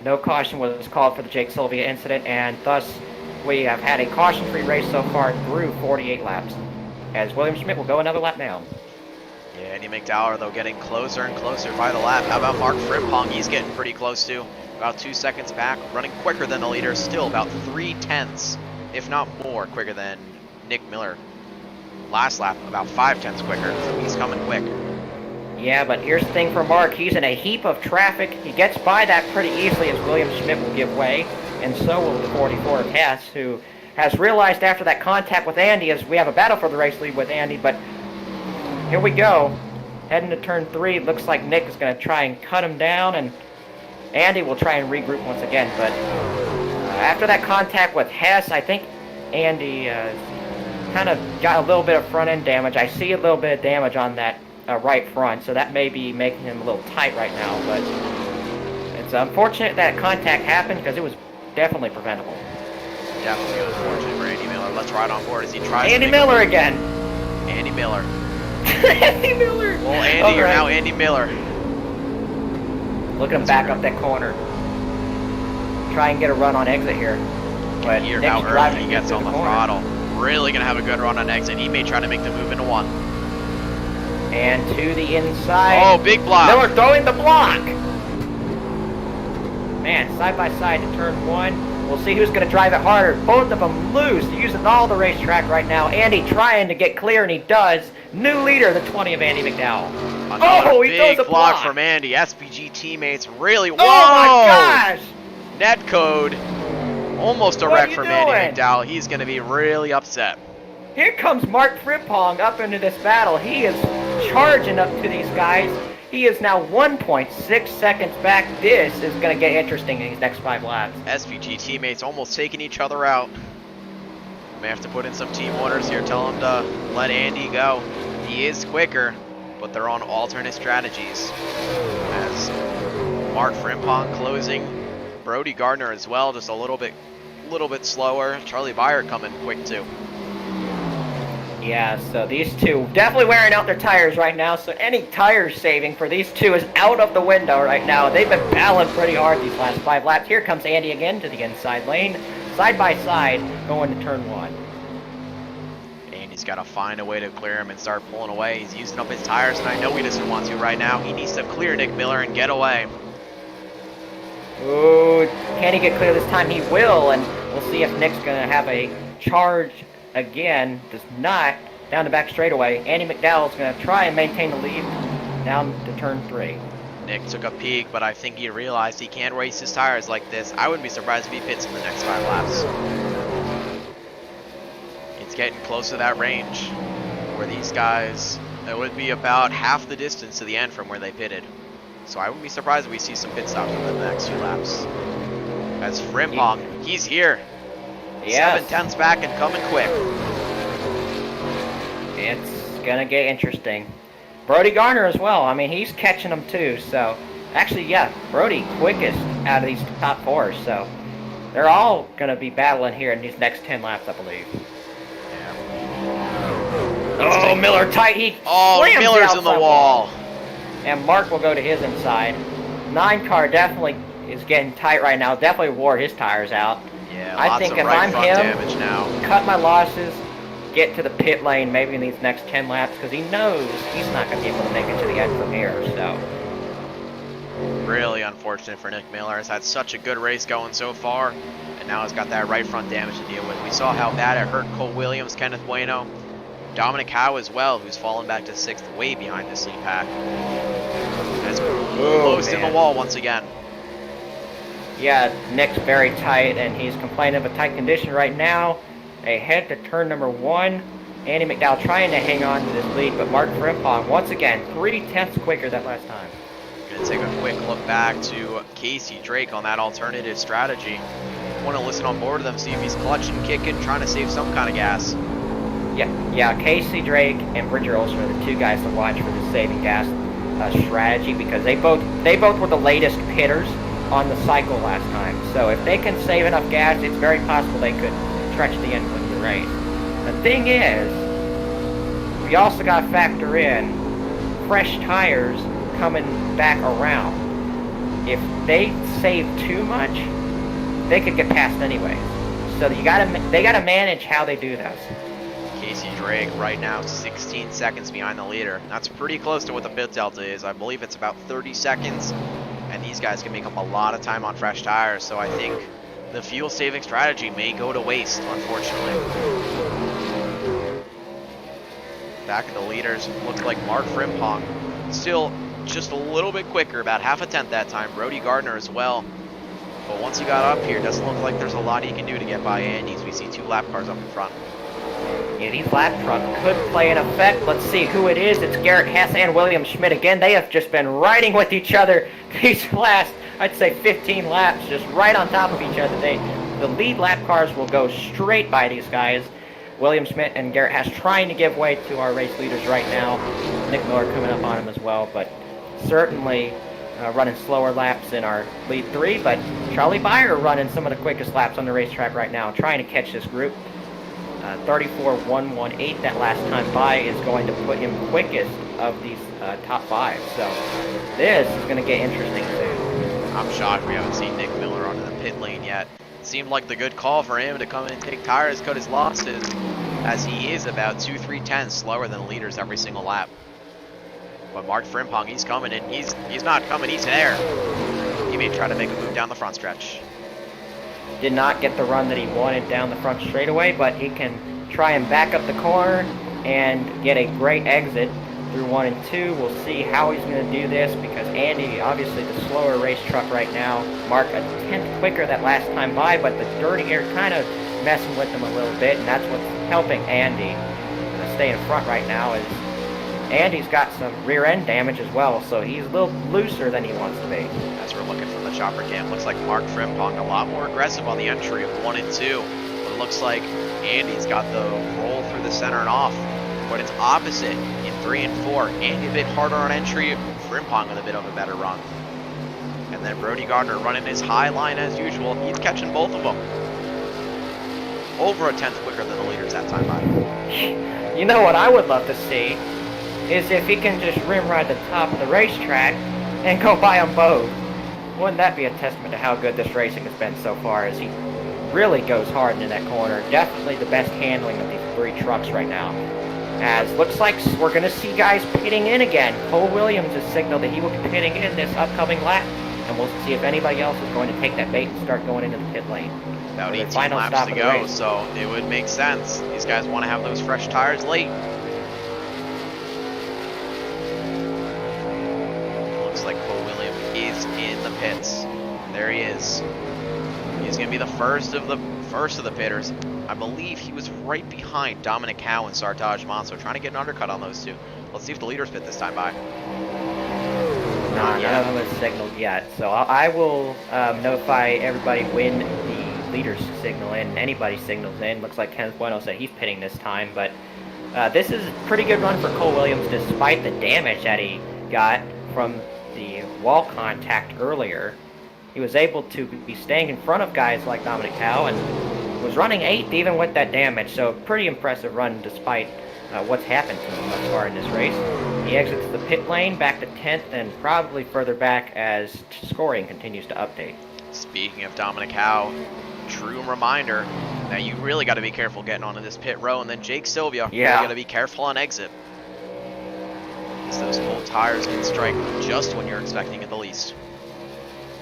no caution was called for the Jake Sylvia incident, and thus we have had a caution-free race so far through 48 laps, as William Schmidt will go another lap down. Yeah, Andy McDowell, though, getting closer and closer by the lap. How about Mark Frimpong? He's getting pretty close too. About 2 seconds back, running quicker than the leader, still about 3/10, if not more, quicker than Nick Miller. Last lap, about 5/10 quicker, so he's coming quick. Yeah, but here's the thing for Mark. He's in a heap of traffic. He gets by that pretty easily as William Schmidt will give way, and so will the 44 of Hess, who has realized after that contact with Andy, as we have a battle for the race lead with Andy, but here we go. Heading to turn 3, it looks like Nick is going to try and cut him down, and Andy will try and regroup once again, but after that contact with Hess, I think Andy kind of got a little bit of front-end damage. I see a little bit of damage on that right front, so that may be making him a little tight right now, but it's unfortunate that contact happened because it was definitely preventable. Definitely unfortunate for Andy Miller. Let's ride on board as he tries Andy Miller again. Andy Miller. Andy Miller. Well, Andy, you're now Andy Miller. Look at him back up that corner. Try and get a run on exit here. But Hear Nick's how early driving he gets through on the corner. throttle. Really going to have a good run on exit. He may try to make the move into 1. And to the inside. Oh, big block. Miller throwing the block. Man, side by side to turn 1. We'll see who's going to drive it harder. Both of them loose. They're using all the racetrack right now. Andy trying to get clear, and he does. New leader, the 20 of Andy McDowell. Another He throws big a block from Andy. SPG teammates really. Whoa! Oh my gosh! Net code. Almost a What wreck are you from Andy doing? McDowell. He's going to be really upset. Here comes Mark Frimpong up into this battle. He is charging up to these guys. He is now 1.6 seconds back. This is going to get interesting in these next 5 laps. SVG teammates almost taking each other out. May have to put in some team orders here. Tell him to let Andy go. He is quicker, but they're on alternate strategies. As Mark Frimpong closing. Brody Gardner as well, just a little bit slower. Charlie Byer coming quick too. Yeah, so these two definitely wearing out their tires right now, so any tire saving for these two is out of the window right now. They've been battling pretty hard these last 5 laps. Here comes Andy again to the inside lane, side by side, going to turn 1. Andy's got to find a way to clear him and start pulling away. He's using up his tires, and I know he doesn't want to right now. He needs to clear Nick Miller and get away. Ooh, can he get clear this time? He will, and we'll see if Nick's going to have a charge again. Does not. Down the back straightaway. Andy McDowell's going to try and maintain the lead down to turn 3. Nick took a peek, but I think he realized he can't race his tires like this. I wouldn't be surprised if he pits in the next 5 laps. It's getting close to that range where these guys, it would be about half the distance to the end from where they pitted. So I wouldn't be surprised if we see some pit stops in the next few laps. That's Frimpong. He's here. Yes. 7/10 back and coming quick. It's going to get interesting. Brody Garner as well. I mean, he's catching them too. So, actually, yeah, Brody quickest out of these top 4. So, they're all going to be battling here in these next 10 laps, I believe. Yeah. Oh, Miller tight. He slams Miller's the in the outside wall. And Mark will go to his inside. 9 car definitely is getting tight right now. Definitely wore his tires out. Yeah, I lots think of if right I'm front him, damage now. cut my losses, get to the pit lane maybe in these next 10 laps, because he knows he's not going to be able to make it to the end from here. So Really unfortunate for Nick Miller. Has had such a good race going so far, and now has got that right front damage to deal with. We saw how bad it hurt Cole Williams, Kenneth Bueno, Dominic Howe as well, who's fallen back to 6th, way behind this lead pack. Has almost in the wall once again. Yeah, Nick's very tight, and he's complaining of a tight condition right now. Ahead to turn number 1. Andy McDowell trying to hang on to this lead, but Mark Frimpong, once again, 3/10 quicker than last time. Gonna take a quick look back to Casey Drake on that alternative strategy. Want to listen on board of them, see if he's clutching, kicking, trying to save some kind of gas. Yeah, Casey Drake and Bridger Olsen are the two guys to watch for the saving gas strategy, because they both were the latest pitters on the cycle last time. So if they can save enough gas, it's very possible they could stretch the end of the race. The thing is, we also got to factor in fresh tires coming back around. If they save too much, they could get passed anyways. So they gotta manage how they do this. Casey Drake right now 16 seconds behind the leader. That's pretty close to what the pit delta is. I believe it's about 30 seconds, and these guys can make up a lot of time on fresh tires. So I think the fuel saving strategy may go to waste, unfortunately. Back at the leaders, looks like Mark Frimpong still just a little bit quicker, about half a tenth that time. Brody Gardner as well. But once he got up here, it doesn't look like there's a lot he can do to get by Andy's. We see 2 lap cars up in front. Yeah, these lap trucks could play an effect. Let's see who it is. It's Garrett Hess and William Schmidt again. They have just been riding with each other these last, I'd say, 15 laps, just right on top of each other. The lead lap cars will go straight by these guys. William Schmidt and Garrett Hess trying to give way to our race leaders right now. Nick Miller coming up on him as well, but certainly running slower laps than our lead 3. But Charlie Byer running some of the quickest laps on the racetrack right now, trying to catch this group. 34.118 that last time by is going to put him quickest of these top 5. So this is going to get interesting soon. I'm shocked we haven't seen Nick Miller onto the pit lane yet. It seemed like the good call for him to come in and take tires, cut his losses, as he is about 2-3 tenths slower than the leaders every single lap. But Mark Frimpong, he's coming, and he's not coming, he's there. He may try to make a move down the front stretch. Did not get the run that he wanted down the front straightaway, but he can try and back up the corner and get a great exit through 1 and 2. We'll see how he's going to do this, because Andy, obviously the slower race truck right now, Mark a tenth quicker that last time by, but the dirty air kind of messing with him a little bit, and that's what's helping Andy stay in front right now. Is Andy's got some rear end damage as well, so he's a little looser than he wants to be. As we're looking from the chopper cam, looks like Mark Frimpong a lot more aggressive on the entry of 1 and 2. But it looks like Andy's got the roll through the center and off. But it's opposite in 3 and 4. Andy a bit harder on entry, Frimpong with a bit of a better run. And then Brody Gardner running his high line as usual. He's catching both of them. Over a tenth quicker than the leaders that time by. You know what I would love to see is if he can just rim ride the top of the racetrack and go by them both. Wouldn't that be a testament to how good this racing has been so far, as he really goes hard into that corner. Definitely the best handling of these 3 trucks right now. As looks like we're going to see guys pitting in again. Cole Williams has signaled that he will be pitting in this upcoming lap, and we'll see if anybody else is going to take that bait and start going into the pit lane. About 18 laps to go, so it would make sense. These guys want to have those fresh tires late. Looks like Cole Williams is in the pits. There he is. He's going to be the first of the pitters. I believe he was right behind Dominic Howe and Sartaj Monso, trying to get an undercut on those 2. Let's see if the leaders pit this time by. None of them has signaled yet, so I will notify everybody when the leaders signal in. Anybody signals in. Looks like Kenneth Bueno said he's pitting this time, but this is a pretty good run for Cole Williams, despite the damage that he got from the wall contact earlier. He was able to be staying in front of guys like Dominic Howe and was running 8th even with that damage, so pretty impressive run despite what's happened to him thus far in this race. He exits the pit lane back to 10th and probably further back as scoring continues to update. Speaking of Dominic Howe, true reminder that you really got to be careful getting onto this pit row, and then Jake Sylvia, you got to be careful on exit. Those cold tires can strike just when you're expecting it the least.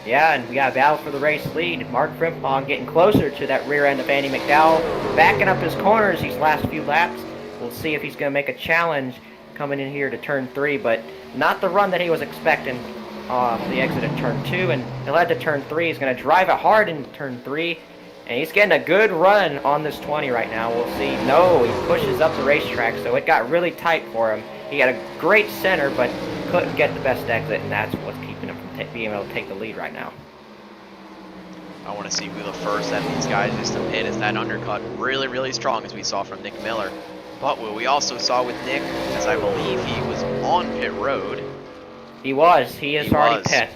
Yeah, and we got a battle for the race lead. Mark Frimpong getting closer to that rear end of Andy McDowell, backing up his corners these last few laps. We'll see if he's going to make a challenge coming in here to turn 3, but not the run that he was expecting off the exit of turn 2, and he'll head to turn 3. He's going to drive it hard in turn 3, and he's getting a good run on this 20 right now. We'll see. No, he pushes up the racetrack, so it got really tight for him. He had a great center, but couldn't get the best exit, and that's what's keeping him from being able to take the lead right now. I want to see who the first of these guys is to pit. Is that undercut really, really strong, as we saw from Nick Miller? But what we also saw with Nick, as I believe he was on pit road. He was. He is already pit.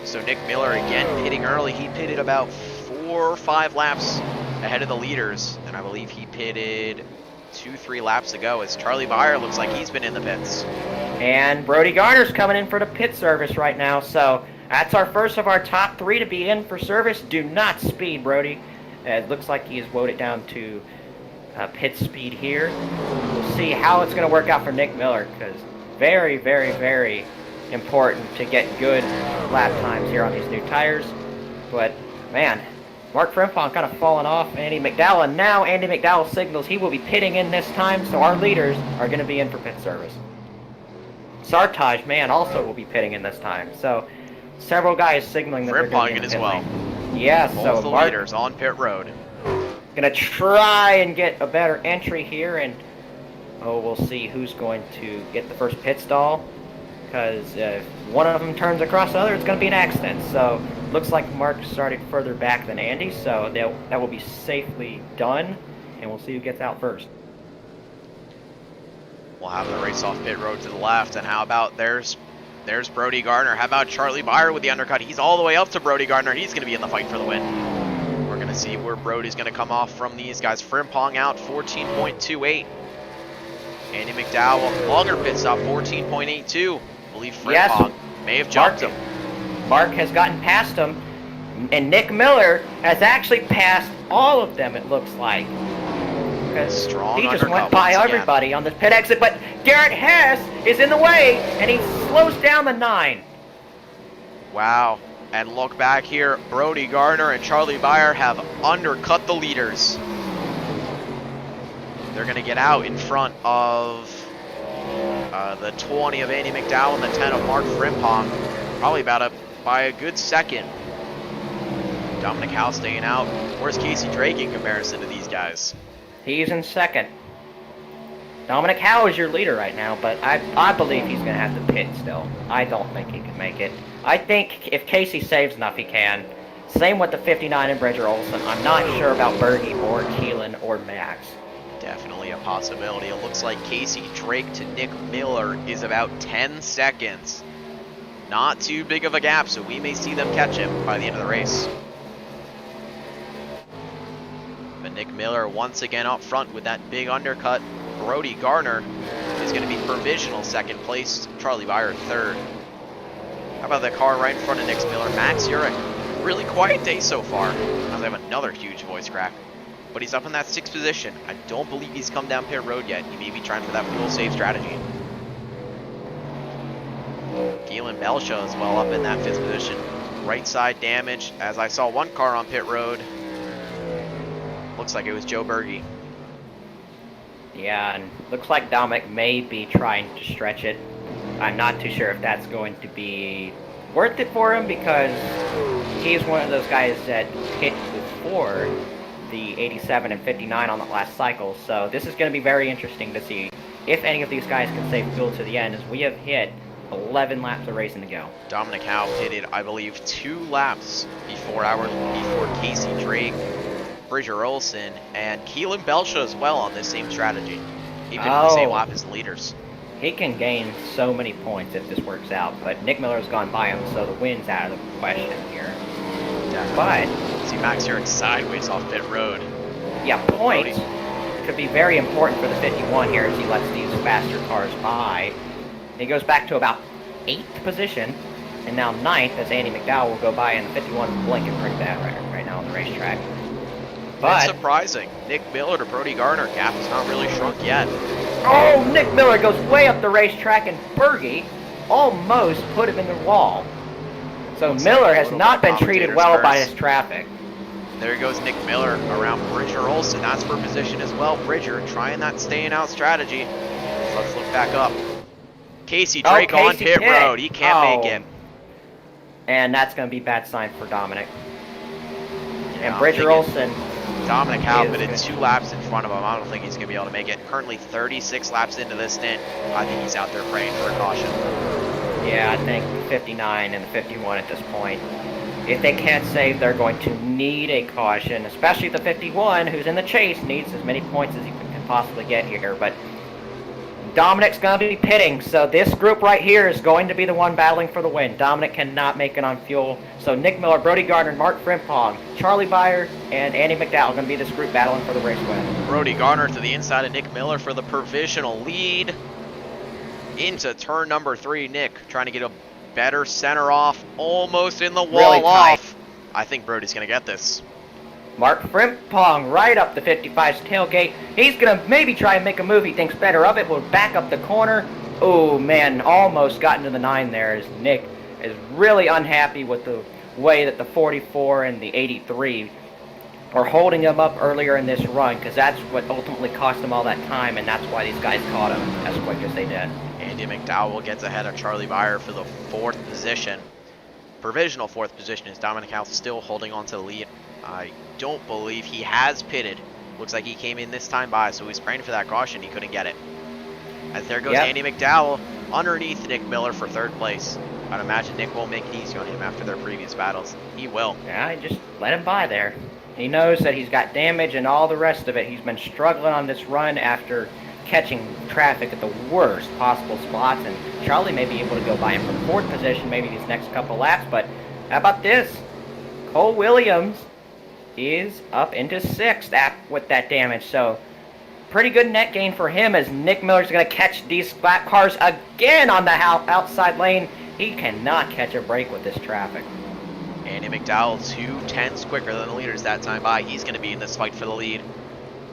So Nick Miller again pitting early. He pitted about 4 or 5 laps ahead of the leaders, and I believe he pitted 2-3 laps ago, as Charlie Beyer looks like he's been in the pits. And Brody Garner's coming in for the pit service right now, so that's our first of our top 3 to be in for service. Do not speed, Brody. It looks like he has woed it down to pit speed here. We'll see how it's going to work out for Nick Miller, because very, very, very important to get good lap times here on these new tires. But, man, Mark Frimpong kind of falling off Andy McDowell, and now Andy McDowell signals he will be pitting in this time, so our leaders are going to be in for pit service. Sartaj, man, also will be pitting in this time, so several guys signaling that they're going to be in as well. Yes, both so the Mark leaders on pit road. Gonna try and get a better entry here, and we'll see who's going to get the first pit stall, because if one of them turns across the other, it's going to be an accident. So looks like Mark started further back than Andy, so that will be safely done, and we'll see who gets out first. We'll have the race off pit road to the left, and how about there's Brody Garner. How about Charlie Beyer with the undercut? He's all the way up to Brody Garner. He's going to be in the fight for the win. We're going to see where Brody's going to come off from these guys. Frimpong out 14.28. Andy McDowell, longer pit stop, 14.82. I believe Frimpong may have jumped him. Mark has gotten past him, and Nick Miller has actually passed all of them, it looks like. Strong he just went by everybody on this pit exit, but Garrett Hess is in the way, and he slows down the 9. Wow. And look back here, Brody Garner and Charlie Beyer have undercut the leaders. They're going to get out in front of the 20 of Andy McDowell and the 10 of Mark Frimpong. Probably by a good second. Dominic Howe staying out. Where's Casey Drake in comparison to these guys? He's in second. Dominic Howe is your leader right now, but I believe he's going to have to pit still. I don't think he can make it. I think if Casey saves enough, he can. Same with the 59 and Bridger Olson. I'm not sure about Bergie or Keelan or Max. Definitely a possibility. It looks like Casey Drake to Nick Miller is about 10 seconds. Not too big of a gap, so we may see them catch him by the end of the race. But Nick Miller once again up front with that big undercut. Brody Garner is going to be provisional second place. Charlie Beyer third. How about the car right in front of Nick Miller? Max Urich, really quiet day so far. I have another huge voice crack. But he's up in that 6th position. I don't believe he's come down pit road yet. He may be trying for that fuel save strategy. Keelan Belshaw as well up in that 5th position. Right side damage, as I saw one car on pit road. Looks like it was Joe Bergie. Yeah, and looks like Dominic may be trying to stretch it. I'm not too sure if that's going to be worth it for him, because he's one of those guys that hit before the 87 and 59 on the last cycle. So this is going to be very interesting to see if any of these guys can save fuel to the end, as we have hit 11 laps of racing to go. Dominic Howe pitted, I believe, 2 laps before Casey Drake, Bridger Olson, and Keelan Belshaw as well on this same strategy. He pitted the same lap as the leaders. He can gain so many points if this works out, but Nick Miller's gone by him, so the win's out of the question here. But see Max Urich sideways off pit road. Yeah, points could be very important for the 51 here as he lets these faster cars by. He goes back to about 8th position, and now 9th as Andy McDowell will go by, and the 51 blinking pretty bad right now on the racetrack. But it's surprising. Nick Miller to Brody Garner gap has not really shrunk yet. Oh, Nick Miller goes way up the racetrack, and Bergie almost put him in the wall. So Miller has not been treated well by this traffic. There goes Nick Miller around Bridger Olson. That's for position as well. Bridger trying that staying out strategy. So let's look back up. Casey Drake on pit road. He can't make it. And that's going to be a bad sign for Dominic. Yeah, And Bridger Olsen. Dominic Halpin 2 laps in front of him. I don't think he's going to be able to make it. Currently 36 laps into this stint. I think he's out there praying for a caution. Yeah, I think the 59 and the 51 at this point. If they can't save, they're going to need a caution, especially the 51, who's in the chase, needs as many points as he can possibly get here. But Dominic's going to be pitting, so this group right here is going to be the one battling for the win. Dominic cannot make it on fuel. So Nick Miller, Brody Gardner, Mark Frimpong, Charlie Beyer, and Andy McDowell are going to be this group battling for the race win. Brody Gardner to the inside of Nick Miller for the provisional lead. Into turn number 3, Nick trying to get a better center off, almost in the wall really off. I think Brody's going to get this. Mark Frimpong right up the 55's tailgate. He's going to maybe try and make a move. He thinks better of it. Will back up the corner. Oh, man, almost got into the 9 there as Nick is really unhappy with the way that the 44 and the 83 are holding him up earlier in this run, because that's what ultimately cost him all that time, and that's why these guys caught him as quick as they did. Andy McDowell gets ahead of Charlie Beyer for the 4th position. Provisional 4th position is Dominic House still holding on to the lead. I don't believe he has pitted. Looks like he came in this time by, so he's praying for that caution. He couldn't get it. As there goes Andy McDowell underneath Nick Miller for 3rd place. I'd imagine Nick won't make it easy on him after their previous battles. He will. Yeah, just let him by there. He knows that he's got damage and all the rest of it. He's been struggling on this run after catching traffic at the worst possible spots, and Charlie may be able to go by him from 4th position maybe these next couple laps. But how about this? Cole Williams is up into 6th with that damage, so pretty good net gain for him as Nick Miller's going to catch these flat cars again on the outside lane. He cannot catch a break with this traffic. Andy McDowell 2/10 quicker than the leaders that time by. He's going to be in this fight for the lead.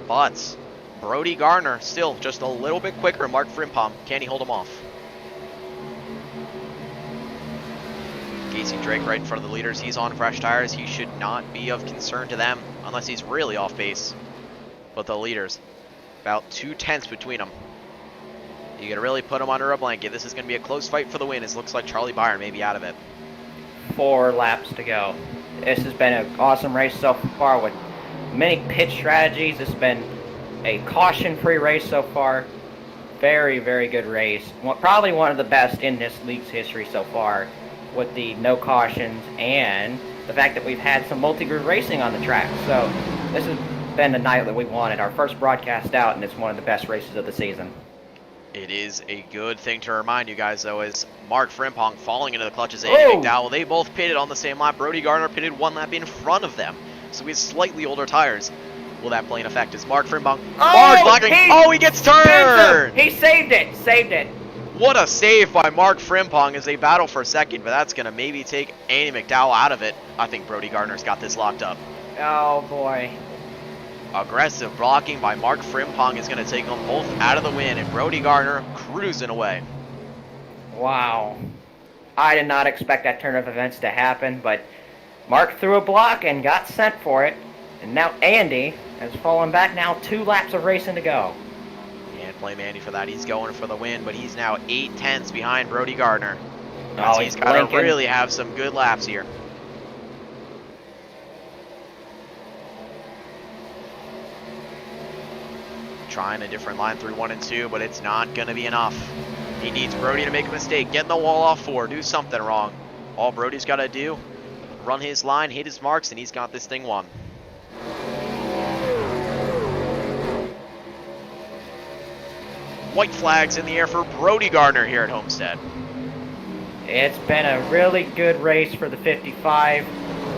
But Brody Gardner still just a little bit quicker. Mark Frimpong, can he hold him off? Casey Drake right in front of the leaders. He's on fresh tires. He should not be of concern to them unless he's really off base. But the leaders, about 2/10 between them. You got to really put them under a blanket. This is going to be a close fight for the win. It looks like Charlie Beyer may be out of it. 4 laps to go. This has been an awesome race so far with many pit strategies. This has been a caution-free race so far. Very, very good race. Probably one of the best in this league's history so far, with the no cautions and the fact that we've had some multi-group racing on the track. So this has been the night that we wanted. Our first broadcast out, and it's one of the best races of the season. It is a good thing to remind you guys, though, is Mark Frimpong falling into the clutches of Andy McDowell. They both pitted on the same lap. Brody Gardner pitted 1 lap in front of them, so he has slightly older tires. Will that play an effect? Is Mark Frimpong... he gets turned! He saved it! Saved it! What a save by Mark Frimpong as they battle for 2nd, but that's going to maybe take Andy McDowell out of it. I think Brody Gardner's got this locked up. Oh, boy. Aggressive blocking by Mark Frimpong is going to take them both out of the win, and Brody Gardner cruising away. Wow. I did not expect that turn of events to happen, but Mark threw a block and got sent for it, and now Andy has fallen back. Now 2 laps of racing to go. Can't blame Andy for that. He's going for the win, but he's now 8/10 behind Brody Gardner. Oh, he's got to really have some good laps here. Trying a different line through 1 and 2, but it's not going to be enough. He needs Brody to make a mistake, get in the wall off 4, do something wrong. All Brody's got to do, run his line, hit his marks, and he's got this thing won. White flags in the air for Brody Gardner here at Homestead. It's been a really good race for the 55.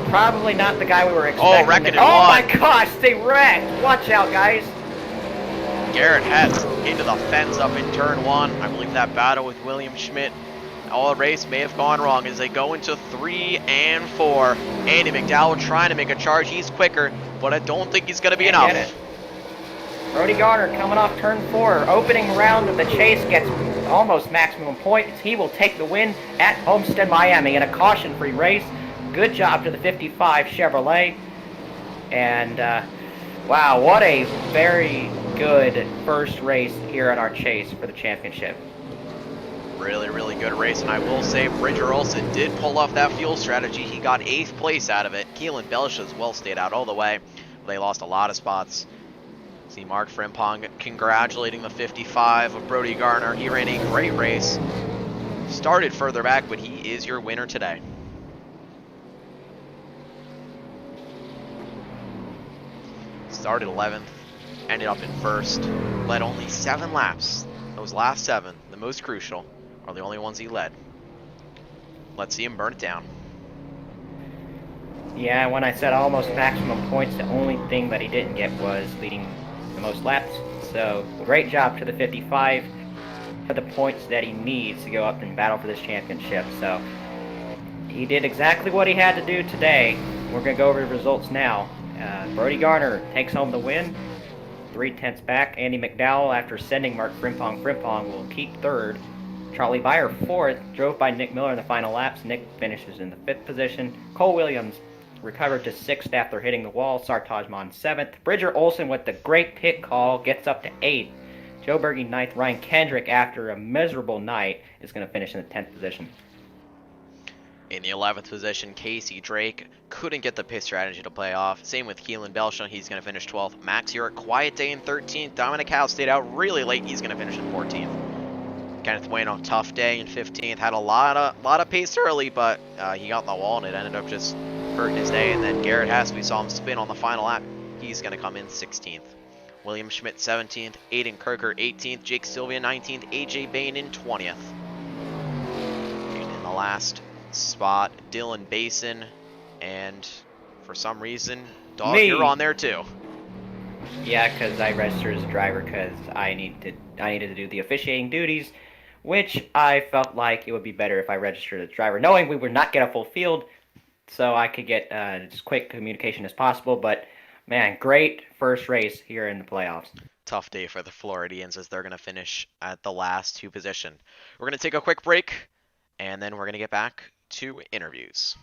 Probably not the guy we were expecting. Oh, wrecking it. Oh my gosh, they wrecked. Watch out, guys. Garrett Hess into the fence up in turn 1. I believe that battle with William Schmidt all race may have gone wrong as they go into 3 and 4. Andy McDowell trying to make a charge. He's quicker, but I don't think he's going to be enough. Brody Gardner coming off turn 4. Opening round of the chase gets almost maximum points. He will take the win at Homestead, Miami in a caution-free race. Good job to the 55 Chevrolet. And, wow, what a very good first race here at our chase for the championship. Really, really good race, and I will say Bridger Olsen did pull off that fuel strategy. He got 8th place out of it. Keelan Belch as well stayed out all the way. They lost a lot of spots. See Mark Frimpong congratulating the 55 of Brody Garner. He ran a great race. Started further back, but he is your winner today. Started 11th, ended up in 1st, led only 7 laps. Those last 7, the most crucial, are the only ones he led. Let's see him burn it down. Yeah, when I said almost maximum points, the only thing that he didn't get was leading the most laps. So, great job to the 55 for the points that he needs to go up and battle for this championship. So, he did exactly what he had to do today. We're going to go over the results now. Brody Garner takes home the win, 3/10 back. Andy McDowell, after sending Mark Frimpong, will keep 3rd. Charlie Byer 4th, drove by Nick Miller in the final laps. Nick finishes in the 5th position. Cole Williams recovered to 6th after hitting the wall. Sartaj Mon 7th. Bridger Olsen with the great pit call gets up to 8th. Joe Berge 9th. Ryan Kendrick, after a miserable night, is going to finish in the 10th position. In the 11th position, Casey Drake couldn't get the pit strategy to play off. Same with Keelan Belshon, he's going to finish 12th. Max here at quiet day in 13th. Dominic Howe stayed out really late, he's going to finish in 14th. Kenneth Wayne on tough day in 15th. Had a lot of pace early, but he got in the wall and it ended up just hurting his day. And then Garrett Hess, we saw him spin on the final lap. He's going to come in 16th. William Schmidt 17th. Aiden Kirker 18th. Jake Sylvia 19th. AJ Bain in 20th. And in the last spot, Dylan Basin. And for some reason, Dog, you're on there too. Yeah, because I registered as a driver because I needed to do the officiating duties, which I felt like it would be better if I registered as a driver, knowing we would not get a full field, so I could get as quick communication as possible. But man, great first race here in the playoffs. Tough day for the Floridians as they're going to finish at the last 2 position. We're going to take a quick break, and then we're going to get back to interviews.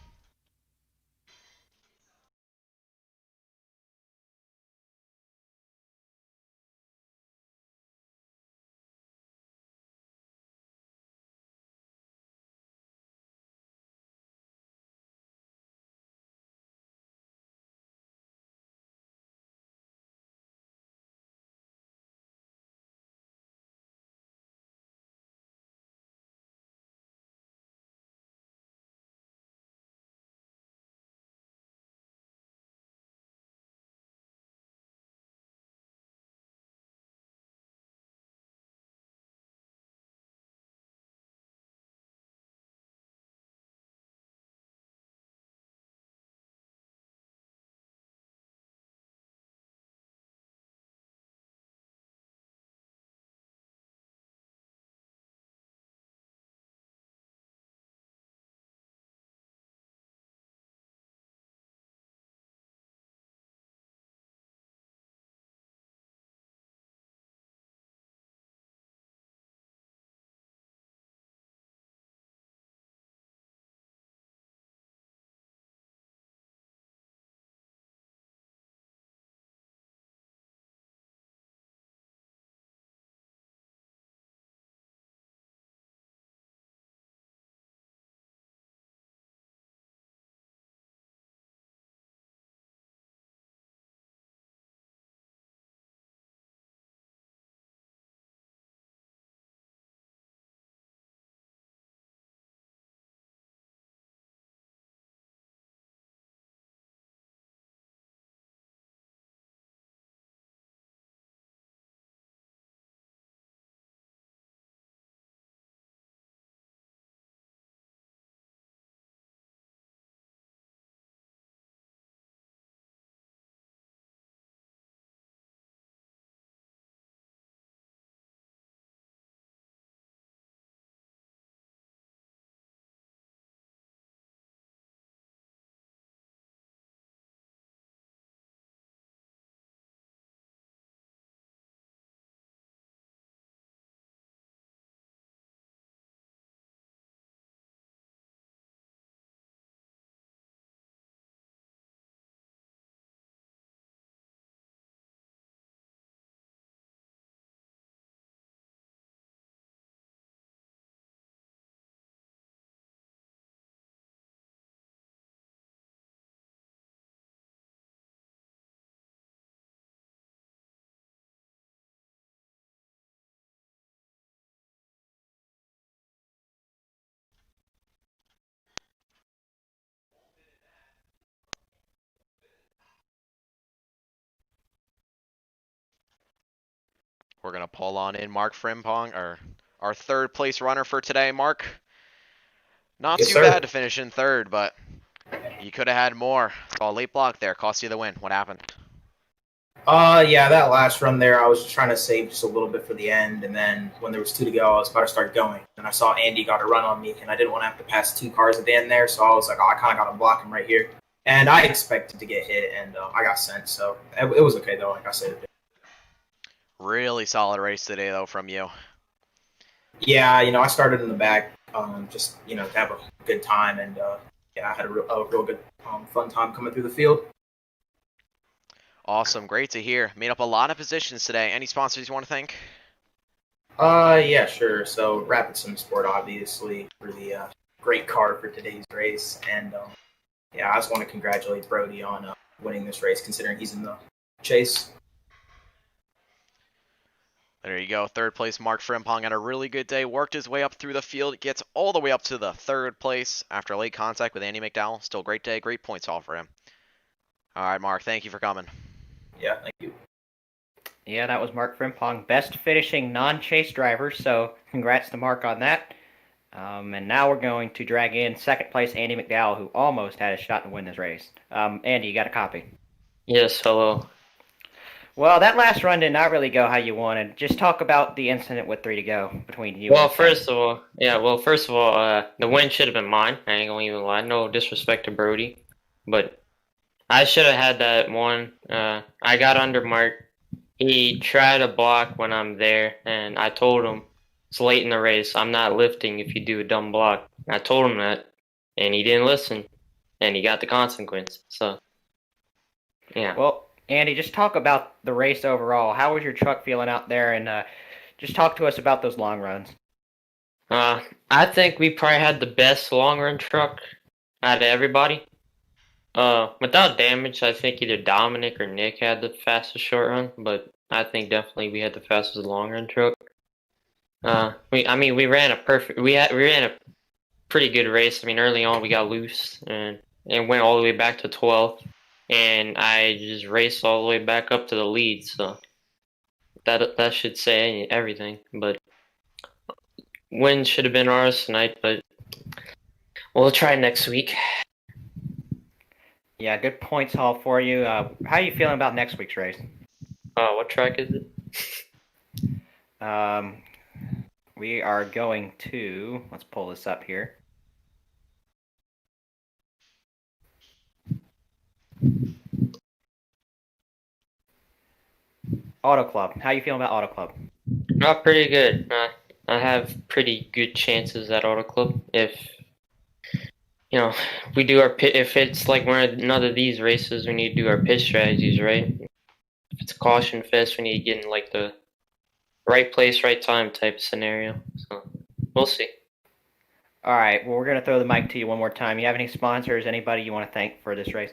We're gonna pull on in Mark Frimpong, our third place runner for today. Mark, not Yes, too sir. bad to finish in third, but you could have had more. Saw a late block there, cost you the win. What happened? Yeah, that last run there, I was just trying to save just a little bit for the end, and then when there was 2 to go, I was about to start going, and I saw Andy got a run on me, and I didn't want to have to pass 2 cars at the end there, so I was like, oh, I kind of got to block him right here, and I expected to get hit, and I got sent, so it was okay though. Like I said, Really solid race today, though, from you. yeah, I started in the back, just to have a good time, and yeah, I had a real good, fun time coming through the field. Awesome, great to hear. Made up a lot of positions today. Any sponsors you want to thank? Yeah, sure. So Rapid Sim Sport, obviously, for the great car for today's race, and yeah, I just want to congratulate Brody on winning this race, considering he's in the chase. There you go. Third place, Mark Frimpong had a really good day. Worked his way up through the field. Gets all the way up to the third place after late contact with Andy McDowell. Still a great day. Great points all for him. All right, Mark. Thank you for coming. Yeah, thank you. Yeah, that was Mark Frimpong, best finishing non-chase driver, so congrats to Mark on that. And now we're going to drag in second place Andy McDowell, who almost had a shot to win this race. Andy, you got a copy? Yes, hello. Well, that last run did not really go how you wanted. Just talk about the incident with 3 to go between you Well, and first of all, the win should have been mine. I ain't gonna even lie. No disrespect to Brody, but I should have had that one. I got under Mark. He tried to block when I'm there, and I told him it's late in the race. I'm not lifting if you do a dumb block. I told him that, and he didn't listen, and he got the consequence. So, yeah. Well, Andy, just talk about the race overall. How was your truck feeling out there? And just talk to us about those long runs. I think we probably had the best long run truck out of everybody. Without damage, I think either Dominic or Nick had the fastest short run, but I think definitely we had the fastest long run truck. We ran a pretty good race. I mean, early on we got loose and went all the way back to 12th, and I just raced all the way back up to the lead. So that should say everything. But win should have been ours tonight, but we'll try next week. Yeah, good points haul for you. How are you feeling about next week's race? What track is it? We are going to, let's pull this up here. Auto Club. How you feeling about Auto Club? Not pretty good. I have pretty good chances at Auto Club if we do our pit. If it's like one of none of these races, we need to do our pit strategies right. If it's a caution fest, we need to get in like the right place, right time type scenario. So we'll see. All right. Well, we're gonna throw the mic to you one more time. You have any sponsors? Anybody you want to thank for this race?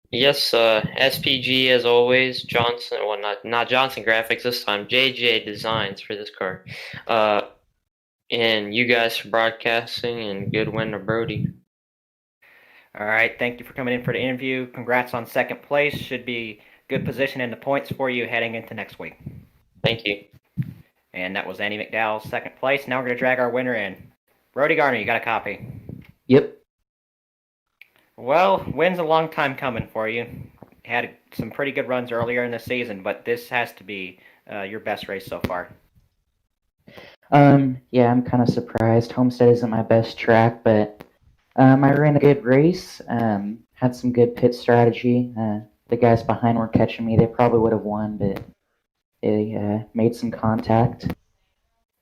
Yes, SPG as always. Johnson, well, not Johnson Graphics this time. JJ Designs for this car. And you guys for broadcasting, and good win to Brody. All right. Thank you for coming in for the interview. Congrats on second place. Should be good position in the points for you heading into next week. Thank you. And that was Andy McDowell's second place. Now we're gonna drag our winner in. Brody Garner, you got a copy? Yep. Well, win's a long time coming for you. Had some pretty good runs earlier in the season, but this has to be your best race so far. Yeah, I'm kind of surprised. Homestead isn't my best track, but I ran a good race. Had some good pit strategy. The guys behind were catching me. They probably would have won, but they made some contact.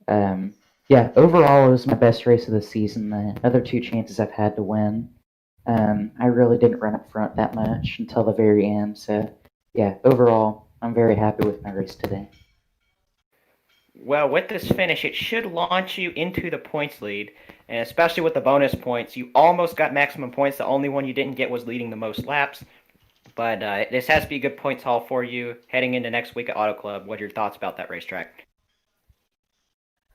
Yeah, overall, it was my best race of the season. The other 2 chances I've had to win. I really didn't run up front that much until the very end. So, yeah, overall, I'm very happy with my race today. Well, with this finish, it should launch you into the points lead, and especially with the bonus points, you almost got maximum points. The only one you didn't get was leading the most laps. But this has to be a good points haul for you heading into next week at Auto Club. What are your thoughts about that racetrack?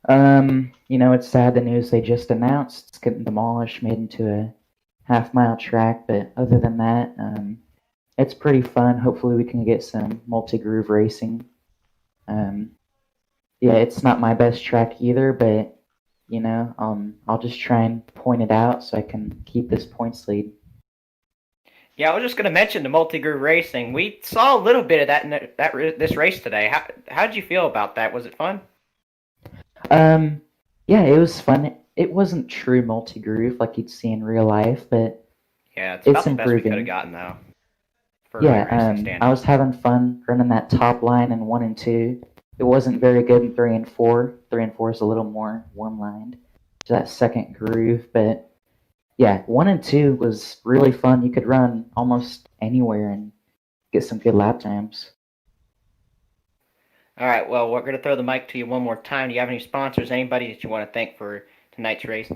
It's sad the news they just announced. It's getting demolished, made into a half-mile track, but other than that, it's pretty fun. Hopefully we can get some multi-groove racing. Yeah, it's not my best track either, but I'll just try and point it out so I can keep this points lead. Yeah, I was just going to mention the multi-groove racing. We saw a little bit of that in this race today. How did you feel about that? Was it fun? Yeah, it was fun. It wasn't true multi-groove like you'd see in real life, but Yeah, it's it's about the best we could have improving. gotten though, for Yeah, iRacing I standards. was having fun running that top line in 1 and 2. It wasn't very good in 3 and 4. 3 and 4 is a little more one-lined to that second groove, but yeah, 1 and 2 was really fun. You could run almost anywhere and get some good lap times. All right, well, we're going to throw the mic to you one more time. Do you have any sponsors, anybody that you want to thank for tonight's race?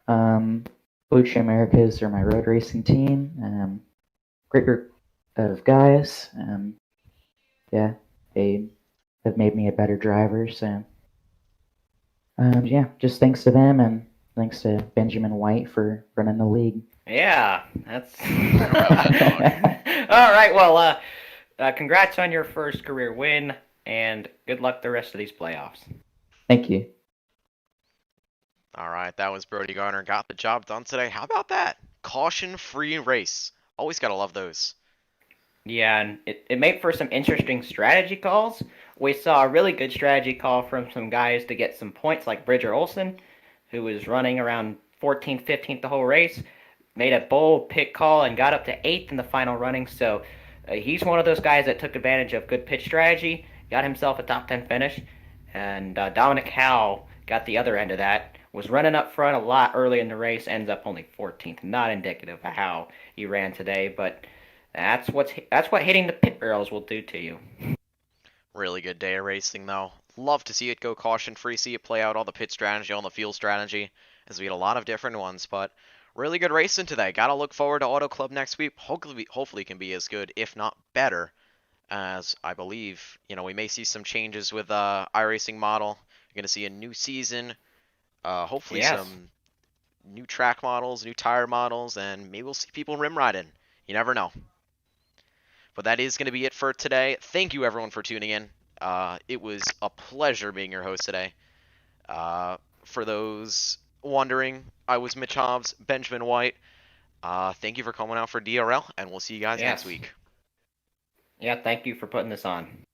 Blue Shoe Americas are my road racing team. Great group of guys. Yeah, they have made me a better driver. So, yeah, just thanks to them and thanks to Benjamin White for running the league. Yeah, that's. How about that, dog? All right, well, congrats on your first career win, and good luck the rest of these playoffs. Thank you. All right, that was Brody Garner. Got the job done today. How about that? Caution-free race. Always gotta love those. Yeah, and it made for some interesting strategy calls. We saw a really good strategy call from some guys to get some points, like Bridger Olson, who was running around 14th, 15th the whole race, made a bold pit call and got up to 8th in the final running. So he's one of those guys that took advantage of good pitch strategy, got himself a top 10 finish. And Dominic Howe got the other end of that, was running up front a lot early in the race, ends up only 14th. Not indicative of how he ran today, but that's what hitting the pit barrels will do to you. Really good day of racing, though. Love to see it go caution-free, see it play out all the pit strategy, all the fuel strategy, as we had a lot of different ones, but really good racing today. Gotta look forward to Auto Club next week. Hopefully can be as good, if not better, as I believe, we may see some changes with iRacing model. You're gonna see a new season, hopefully Yes. some new track models, new tire models, and maybe we'll see people rim riding. You never know. But that is going to be it for today. Thank you, everyone, for tuning in. It was a pleasure being your host today. For those wondering, I was Mitch Hobbs, Benjamin White. Thank you for coming out for DRL, and we'll see you guys Yes. next week. Yeah, thank you for putting this on.